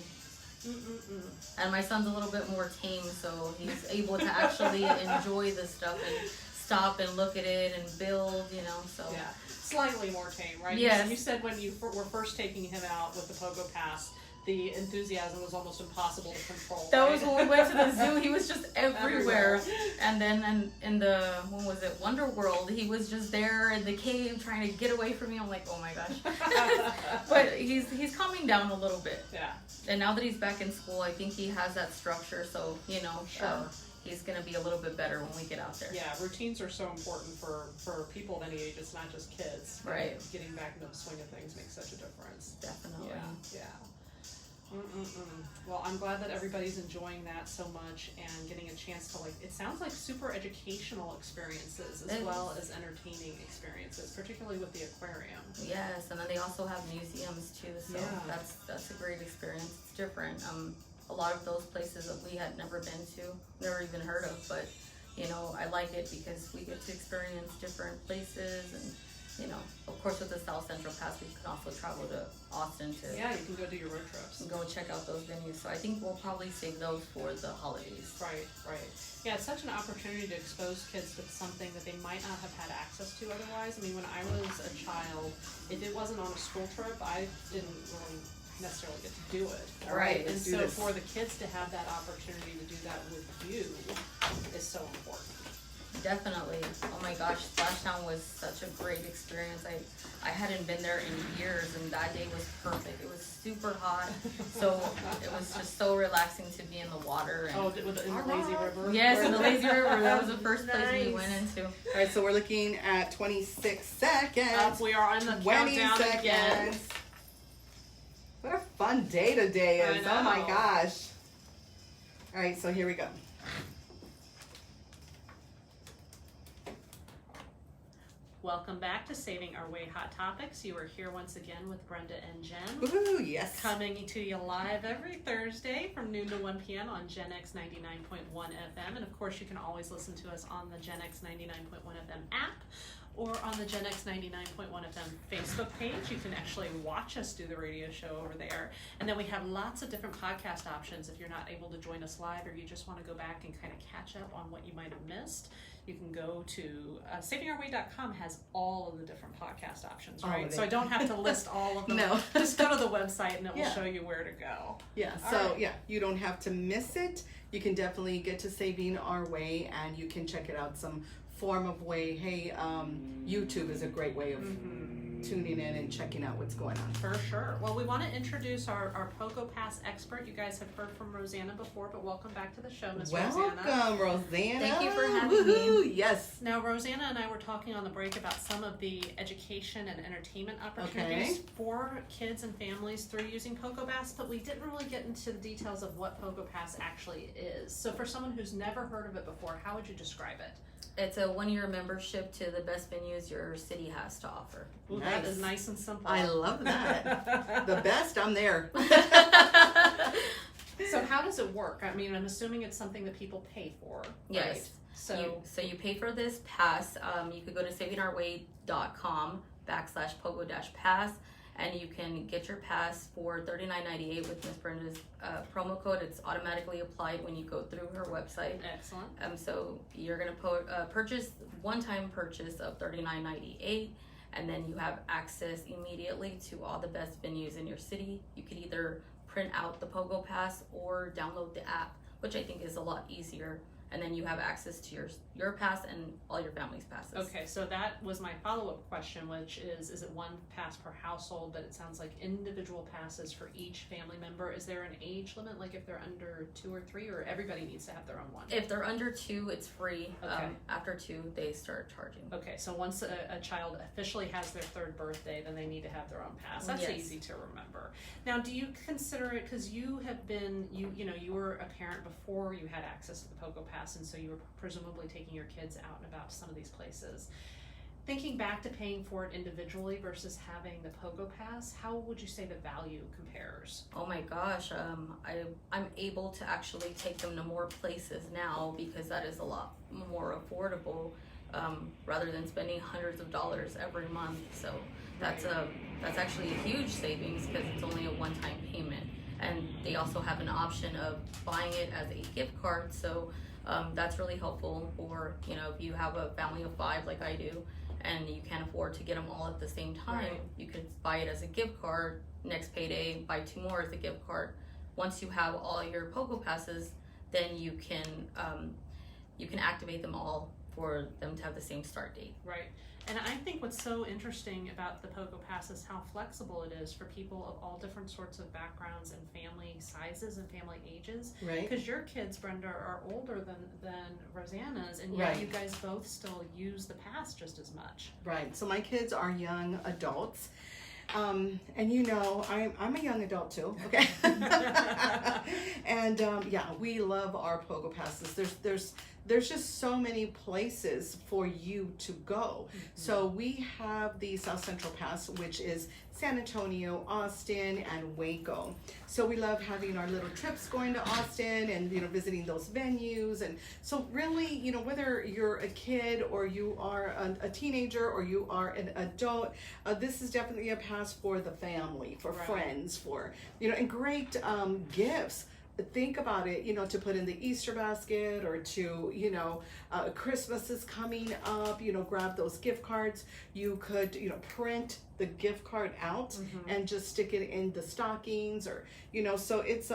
Mm-mm-mm. And my son's a little bit more tame, so he's able to actually enjoy this stuff and stop and look at it and build, so. Yeah, slightly more tame, right? Yes. You said when you were first taking him out with the Pogo-pass, the enthusiasm was almost impossible to control. That right? was when we went to the zoo. He was just everywhere. Everywhere. And then in the, when was it, Wonder World, he was just there in the cave trying to get away from me. I'm like, oh my gosh. But he's calming down a little bit. Yeah, And now that he's back in school, I think he has that structure. So, Sure. he's going to be a little bit better when we get out there. yeah. Routines are so important for people of any age. It's not just kids. Right. Getting back into the swing of things makes such a difference. Definitely. Yeah. Well, I'm glad that everybody's enjoying that so much and getting a chance to it sounds like super educational experiences as It well is. as entertaining experiences, particularly with the aquarium. Yes, and then they also have museums too, so Yeah. that's a great experience. It's different. A lot of those places that we had never been to, never even heard of, but I like it because we get to experience different places and, of course with the South Central Pass, we can also travel to Austin to Yeah, you can go do your road trips. go check out those venues. So I think we'll probably save those for the holidays. Right. Yeah, it's such an opportunity to expose kids to something that they might not have had access to otherwise. I mean, when I was a child, if it wasn't on a school trip, I didn't really necessarily get to do it. Right. And Let's do so this. for the kids to have that opportunity to do that with you is so important. Definitely. Oh my gosh, Splashdown was such a great experience. I hadn't been there in years, and that day was perfect. It was super hot, so it was just so relaxing to be in the water. And In the lazy river? yes, in the lazy river. That was the first place we Nice. went into. All right, so we're looking at 26 seconds. We are on the 20 countdown seconds. again. What a fun day today is. I Oh my know. gosh. All right, so here we go. Welcome back to Saving Our Way Hot Topics. You are here once again with Brenda and Jen. Woohoo, yes. Coming to you live every Thursday from noon to 1 p.m. on GenX 99.1 FM. And of course, you can always listen to us on the GenX 99.1 FM app or on the GenX 99.1 FM Facebook page. You can actually watch us do the radio show over there. And then we have lots of different podcast options if you're not able to join us live or you just want to go back and kind of catch up on what you might have missed. You can go to savingourway.com has all of the different podcast options, All right? of So I it. don't have to list all of them. No. Just go to the website and it will Yeah. show you where to go. Yeah, All so right. yeah, you don't have to miss it. You can definitely get to Saving Our Way and you can check it out some form of way. Hey, YouTube is a great way of tuning in and checking out what's going on. For sure. Well, we want to introduce our Pogo-pass expert. You guys have heard from Rosanna before, but welcome back to the show, Miss Rosanna. Welcome, Rosanna. Thank you for having me. Woohoo, yes. Now, Rosanna and I were talking on the break about some of the education and entertainment opportunities for kids and families through using PogoPass, but we didn't really get into the details of what PogoPass actually is. So for someone who's never heard of it before, how would you describe it? It's a 1-year membership to the best venues your city has to offer. Ooh, that Nice. is nice and simple. I love that. The best, I'm there. So how does it work? I mean, I'm assuming it's something that people pay for, right? Yes. So So you pay for this pass. You could go to savingourway.com/pogo-pass, and you can get your pass for $39.98 with Miss Brenda's promo code. It's automatically applied when you go through her website. excellent. So you're gonna purchase one-time purchase of $39.98, and then you have access immediately to all the best venues in your city. You could either print out the Pogo-pass or download the app, which I think is a lot easier. And then you have access to your pass and all your family's passes. Okay, so that was my follow-up question, which is it one pass per household, but it sounds like individual passes for each family member. Is there an age limit, like if they're under 2 or 3, or everybody needs to have their own one? If they're under 2, it's free. Okay. After 2, they start charging. Okay, so once a child officially has their 3rd birthday, then they need to have their own pass. That's Yes. easy to remember. Now, do you consider it, because you have been, you were a parent before you had access to the Pogo-pass, and so you were presumably taking your kids out and about to some of these places. Thinking back to paying for it individually versus having the Pogo-pass, how would you say the value compares? Oh my gosh, I'm able to actually take them to more places now because that is a lot more affordable, rather than spending hundreds of dollars every month. So that's actually a huge savings because it's only a one-time payment, and they also have an option of buying it as a gift card. So that's really helpful for if you have a family of 5 like I do, and you can't afford to get them all at the same time. Right. You could buy it as a gift card. Next payday, buy 2 more as a gift card. Once you have all your Pogo passes, then you can activate them all for them to have the same start date. Right. And I think what's so interesting about the Pogo-pass is how flexible it is for people of all different sorts of backgrounds and family sizes and family ages. Right. Because your kids, Brenda, are older than Rosanna's, and yet Right. you guys both still use the pass just as much. Right. So my kids are young adults. And I'm a young adult too. Okay. And yeah, we love our Pogo passes. there's just so many places for you to go. So we have the South Central Pass, which is San Antonio, Austin, and Waco. So we love having our little trips going to Austin and, you know, visiting those venues. And so really, you know, whether you're a kid or you are a teenager or you are an adult, this is definitely a pass for the family, for friends, for, you know, and great gifts. Think about it, you know, to put in the Easter basket, or to, you know, Christmas is coming up, you know, grab those gift cards. You could, you know, print the gift card out and just stick it in the stockings, or, you know, so it's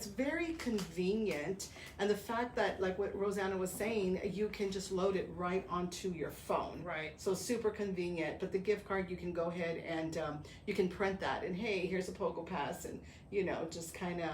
very convenient. And the fact that, like what Rosanna was saying, you can just load it right onto your phone. Right. So super convenient. But the gift card, you can go ahead and you can print that, and hey, here's a Pogo-pass, and, you know, just kind of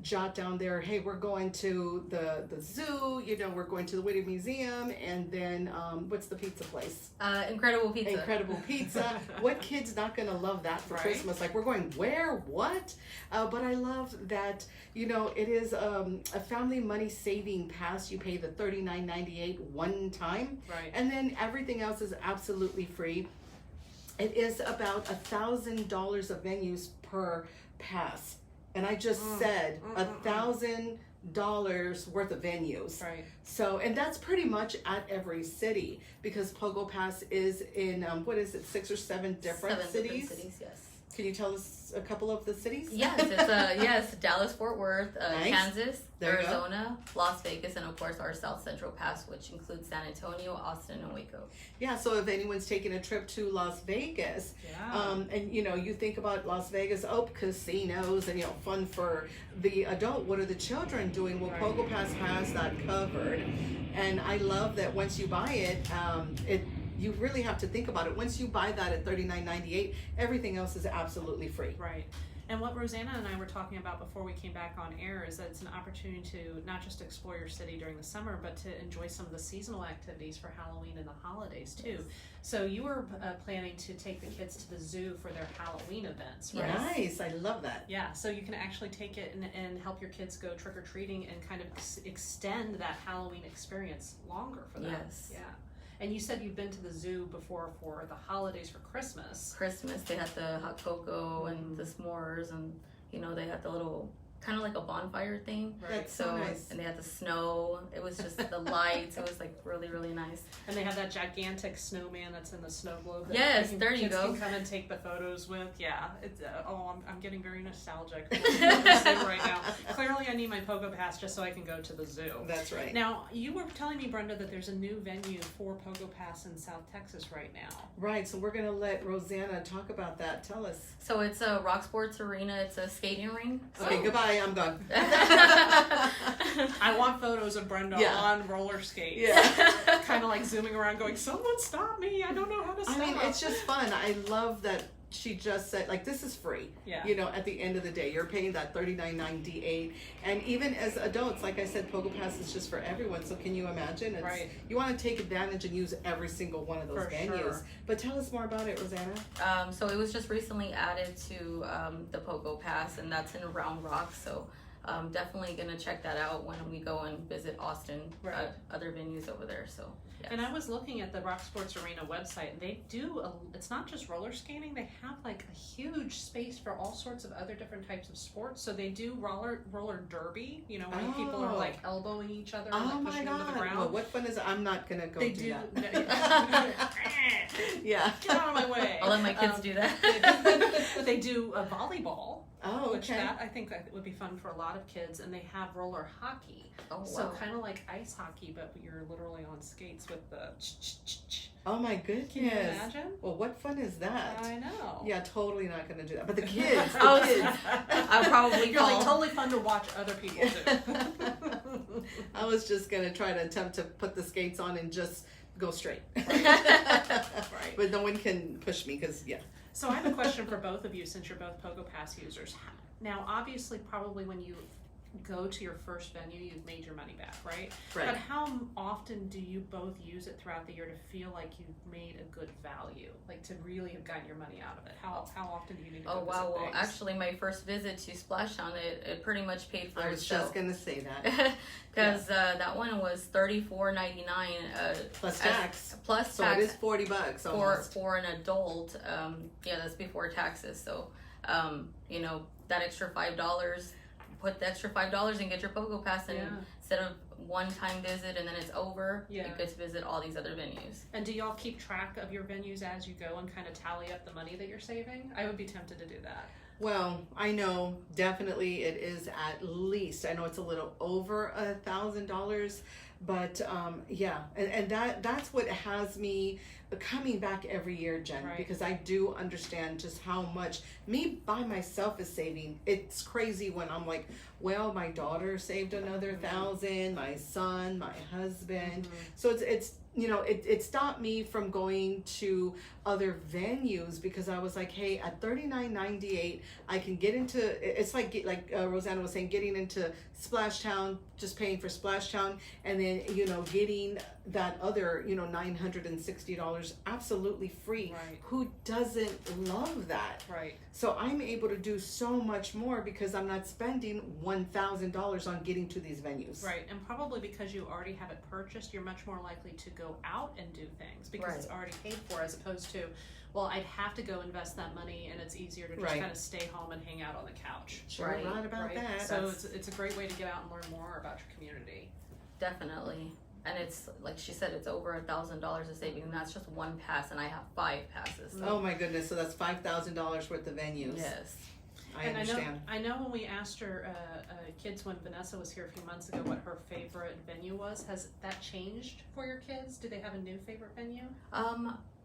jot down there, hey, we're going to the zoo, you know, we're going to the Whittier Museum, and then what's the pizza place? Incredible Pizza. Incredible Pizza. What kid's not gonna love that for Christmas? Like, we're going where? What? But I love that, you know, it is a family money saving pass. You pay the $39.98 one time, and then everything else is absolutely free. It is about $1,000 of venues per pass. And I just said $1,000 worth of venues. Right. So, and that's pretty much at every city, because PogoPass is in, 6 or 7 different cities? Yes. Can you tell us a couple of the cities? Yes, it's Dallas, Fort Worth, Nice. Kansas, There you go. Arizona, Las Vegas, and of course our South Central Pass, which includes San Antonio, Austin, and Waco. Yeah, so if anyone's taking a trip to Las Vegas, and you know, you think about Las Vegas, casinos, and, you know, fun for the adult, what are the children doing? Well, PogoPass has that covered. And I love that once you buy it, you really have to think about it. Once you buy that at $39.98, everything else is absolutely free. Right. And what Rosanna and I were talking about before we came back on air is that it's an opportunity to not just explore your city during the summer, but to enjoy some of the seasonal activities for Halloween and the holidays too. So you were planning to take the kids to the zoo for their Halloween events, right? Nice, I love that. Yeah, so you can actually take it and help your kids go trick-or-treating and kind of extend that Halloween experience longer for them. Yes. Yeah. And you said you've been to the zoo before for the holidays for Christmas. Christmas, they had the hot cocoa and the s'mores, and, you know, they had the little, kind of like a bonfire thing. Right. That's so nice. And they had the snow. It was just the lights. It was like really, really nice. And they have that gigantic snowman that's in the snow globe. That Yes, there you kids go. can come and take the photos with. Yeah. It's, I'm getting very nostalgic for the zoo right now. Clearly, I need my Pogo-pass just so I can go to the zoo. That's right. Now, you were telling me, Brenda, that there's a new venue for Pogo-pass in South Texas right now. Right, so we're going to let Rosanna talk about that. Tell us. So it's a Rock Sports Arena. It's a skating ring. Okay, goodbye. I'm gone. I want photos of Brenda on roller skates. Yeah. Kind of like zooming around going, someone stop me. I don't know how to stop. I mean, it's just fun. I love that she just said, like, this is free. Yeah. You know, at the end of the day, you're paying that $39.98. And even as adults, like I said, PogoPass is just for everyone. So can you imagine? It's, you want to take advantage and use every single one of those venues. Sure. But tell us more about it, Rosanna. So it was just recently added to the Pogo-pass, and that's in Round Rock. So definitely going to check that out when we go and visit Austin, other venues over there. So. Yes. And I was looking at the Rock Sports Arena website, and they do, it's not just roller skating, they have like a huge space for all sorts of other different types of sports. So they do roller derby, you know, when people are like elbowing each other and like pushing them to the ground. Well, what fun is it? I'm not going to go do that. Yeah. Get out of my way. I'll let my kids do that. They do a volleyball. Oh, which okay. I think that would be fun for a lot of kids, and they have roller hockey. Oh, wow. So kind of like ice hockey, but you're literally on skates with the Oh my goodness. Can you imagine? Well, what fun is that? I know. Yeah, totally not going to do that. But the kids, I'll probably You're like totally fun to watch other people do. I was just going to try to attempt to put the skates on and just go straight. Right. But no one can push me because, So I have a question for both of you, since you're both PogoPass users. Now, obviously, probably when you go to your first venue, you've made your money back, right? Right. But how often do you both use it throughout the year to feel like you've made a good value, like to really have gotten your money out of it? How often do you need to go Oh wow! visit Well, things? actually, my first visit to Splashdown, it pretty much paid for I was itself. just gonna say that. Because that one was $34.99 Plus tax. plus So tax it is $40 for almost. an adult. That's before taxes. So you know, that extra $5, put the extra $5 and get your Pogo-pass, and instead of one-time visit and then it's over, you get to visit all these other venues. And do y'all keep track of your venues as you go and kind of tally up the money that you're saving? I would be tempted to do that. Well, I know definitely it is at least, I know it's a little over $1,000, but and that's what has me coming back every year, Jen, Right. because I do understand just how much me by myself is saving. It's crazy when I'm like, well, my daughter saved another $1,000, my son, my husband. So it's it stopped me from going to other venues because I was like, hey, at $39.98, I can get into, it's like Rosanna was saying, getting into Splashtown, just paying for Splashtown, and then, getting that other, $960 absolutely free. Right. Who doesn't love that? Right. So I'm able to do so much more because I'm not spending $1,000 on getting to these venues. Right, and probably because you already have it purchased, you're much more likely to go out and do things because it's already paid for, as opposed to, well, I'd have to go invest that money, and it's easier to just kind of stay home and hang out on the couch. Sure, Right. right about that. So it's a great way to get out and learn more about your community. Definitely. And it's like she said, it's over $1,000 of saving, and that's just one pass, and I have 5 passes. So. Oh my goodness! So that's $5,000 worth of venues. Yes. I understand. I know when we asked her kids when Vanessa was here a few months ago what her favorite venue was. Has that changed for your kids? Do they have a new favorite venue?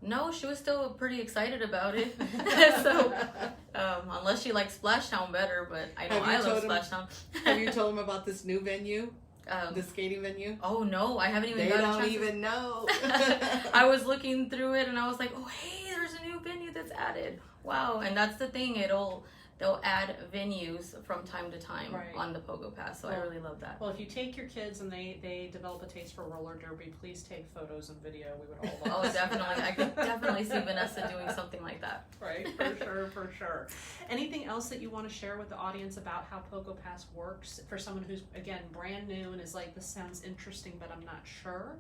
No, she was still pretty excited about it. So, unless she likes Splashtown better, but I know I love Splashtown. Have you told them about this new venue? The skating venue? Oh no, I haven't even They got a don't chance even know. I was looking through it and I was like, oh hey, there's a new venue that's added. Wow, and that's the thing, they'll add venues from time to time on the Pogo-pass, so I really love that. Well, if you take your kids and they develop a taste for roller derby, please take photos and video. We would all love Oh, definitely. I could definitely see Vanessa doing something like that. Right, for sure. Anything else that you want to share with the audience about how Pogo-pass works for someone who's, again, brand new and is like, this sounds interesting, but I'm not sure?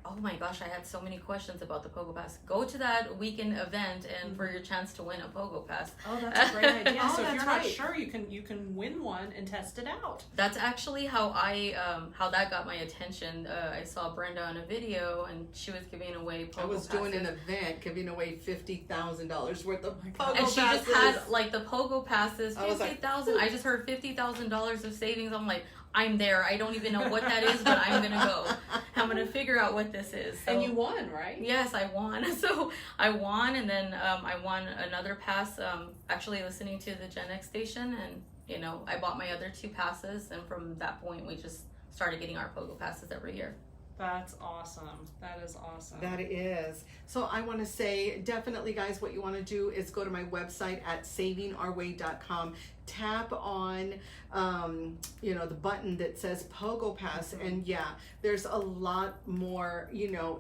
Oh my gosh, I had so many questions about the Pogo-pass. Go to that weekend event and for your chance to win a Pogo-pass. Oh, that's a great idea. Oh, So if that's you're not right. sure, you can win one and test it out. That's actually how how that got my attention. I saw Brenda on a video and she was giving away Pogo-passes. I was doing an event giving away $50,000 worth of Pogo And she just passes. had like the Pogo-passes, I was like, 50,000. I just heard $50,000 of savings. I'm like, I'm there. I don't even know what that is, but I'm gonna go. I'm gonna figure out what this is. So, And you won, right? yes, I won. So I won, and then I won another pass. Actually, listening to the GenX station, and I bought my other 2 passes, and from that point, we just started getting our Pogo-passes every year. That's awesome. That is awesome. That is. So I want to say, definitely, guys, what you want to do is go to my website at savingourway.com. Tap on, the button that says Pogo-pass, and there's a lot more,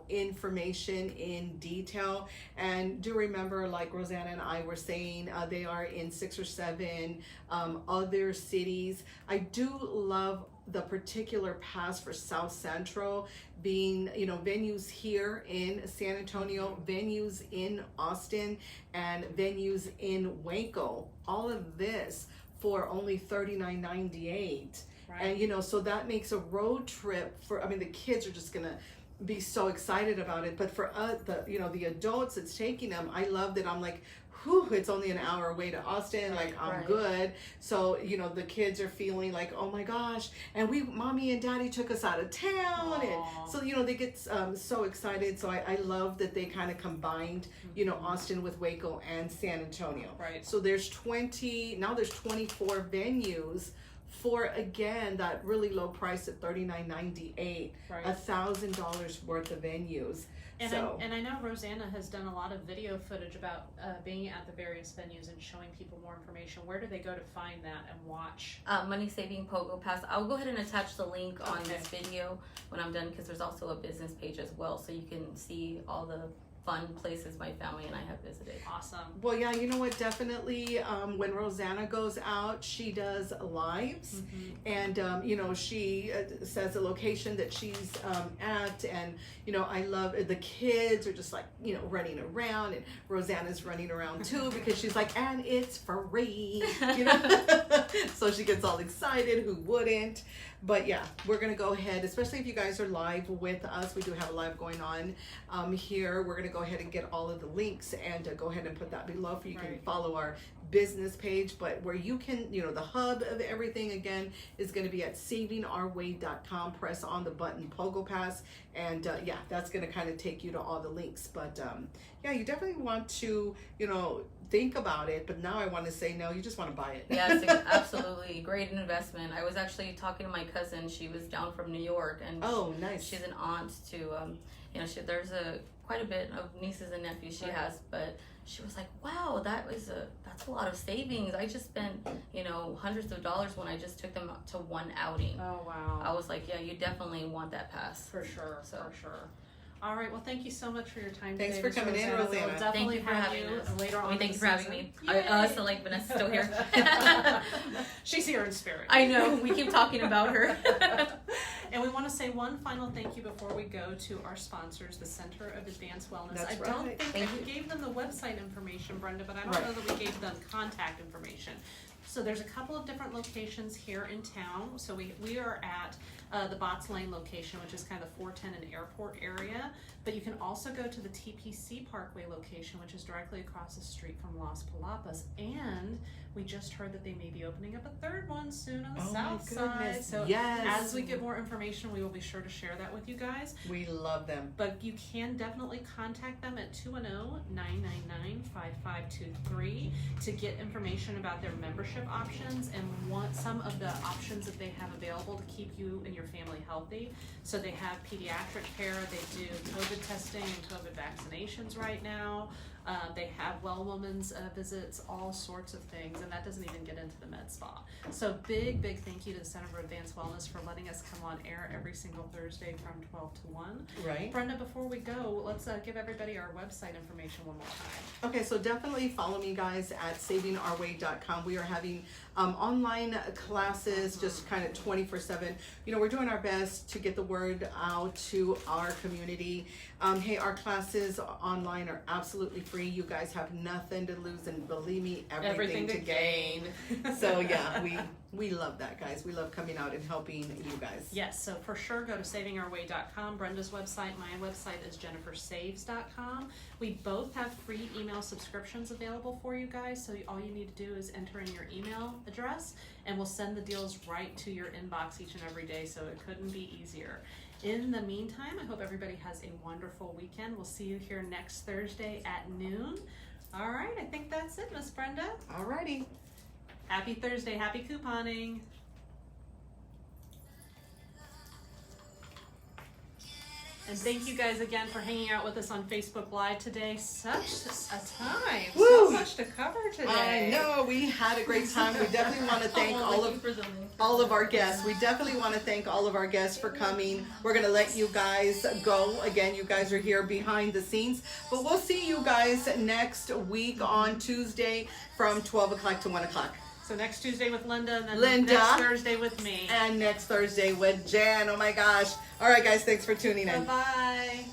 information in detail. And do remember, like Rosanna and I were saying, they are in 6 or 7 other cities. I do love the particular pass for South Central being, venues here in San Antonio, venues in Austin, and venues in Waco. All of this for only $39.98. Right. And, so that makes a road trip the kids are just going to be so excited about it. But for us, the adults it's taking them, I love that I'm like, whew, it's only an hour away to Austin, like I'm good. So, the kids are feeling like, oh my gosh, and mommy and daddy took us out of town. Aww. And so, they get so excited. So I love that they kind of combined, Austin with Waco and San Antonio. Right. So there's 24 venues for, again, that really low price of $39.98, Right. $1,000 worth of venues. And, So I know Rosanna has done a lot of video footage about being at the various venues and showing people more information. Where do they go to find that and watch? Money Saving Pogo-pass. I'll go ahead and attach the link on Okay. this video when I'm done, because there's also a business page as well, so you can see all the fun places my family and I have visited. Awesome. well, yeah, you know what? Definitely, when Rosanna goes out, she does lives, and you know, she says the location that she's at, and you know, I love the kids are just like, you know, running around, and Rosanna's running around too because she's like, and it's free, you know. So she gets all excited. Who wouldn't? But yeah, we're gonna go ahead, especially if you guys are live with us. We do have a live going on here. We're gonna go ahead and get all of the links and go ahead and put that below for you can Right. follow our business page. But where you can, you know, the hub of everything again is gonna be at savingourway.com. Press on the button PogoPass, and yeah, that's gonna kind of take you to all the links. But yeah, you definitely want to, you know, think about it. But now I want to say no, you just want to buy it. Yeah, it's absolutely great investment. I was actually talking to my cousin. She was down from New York, and Oh, nice. she's an aunt to, you know, there's quite a bit of nieces and nephews she Right. has, but she was like, wow, that's a lot of savings. I just spent, you know, hundreds of dollars when I just took them to one outing. Oh, wow. I was like, yeah, you definitely want that pass. For sure, So. for sure. All right, well, thank you so much for your time Thanks today. for Ms. coming in, Rosanna. Rosanna. We'll definitely Thank you for have having you us. later on. Thanks in for the having me. season. So like Vanessa's still here. She's here in spirit. I know, we keep talking about her. And we want to say one final thank you before we go to our sponsors, the Center of Advanced Wellness. That's I don't right. think Thank we gave them the website information, Brenda, but I don't Right. know that we gave them contact information. So there's a couple of different locations here in town. So we are at the Botts Lane location, which is kind of the 410 and airport area. But you can also go to the TPC Parkway location, which is directly across the street from Las Palapas. And we just heard that they may be opening up a third one soon on the Oh, south my side. goodness. So Yes. as we get more information, we will be sure to share that with you guys. We love them. But you can definitely contact them at 210-999-5523 to get information about their membership options and want some of the options that they have available to keep you and your family healthy. So they have pediatric care, they do COVID testing and COVID vaccinations right now. They have well woman's visits, all sorts of things, and that doesn't even get into the med spa. So big thank you to the Center for Advanced Wellness for letting us come on air every single Thursday from 12 to 1. Right. Brenda, before we go, let's give everybody our website information one more time. Okay, so definitely follow me, guys, at savingourway.com. We are having online classes, just kind of 24/7. You know, we're doing our best to get the word out to our community. Hey, our classes online are absolutely free. You guys have nothing to lose, and believe me, everything to gain. So yeah, we love that, guys. We love coming out and helping you guys. Yes, so for sure go to savingourway.com. Brenda's website, my website is jennifersaves.com. We both have free email subscriptions available for you guys, so all you need to do is enter in your email address and we'll send the deals right to your inbox each and every day, so it couldn't be easier. In the meantime, I hope everybody has a wonderful weekend. We'll see you here next Thursday at noon. All right, I think that's it, Miss Brenda. Alrighty. Happy Thursday, happy couponing. And thank you guys again for hanging out with us on Facebook Live today. Such a time, so Woo! much to cover today. I know, we had a great time. We definitely want to thank all of our guests. We definitely want to thank all of our guests for coming. We're going to let you guys go. Again, you guys are here behind the scenes. But we'll see you guys next week on Tuesday from 12 o'clock to 1 o'clock. So next Tuesday with Linda, and then Linda. next Thursday with me. And next Thursday with Jan. Oh my gosh. All right, guys, thanks for tuning in. Bye-bye.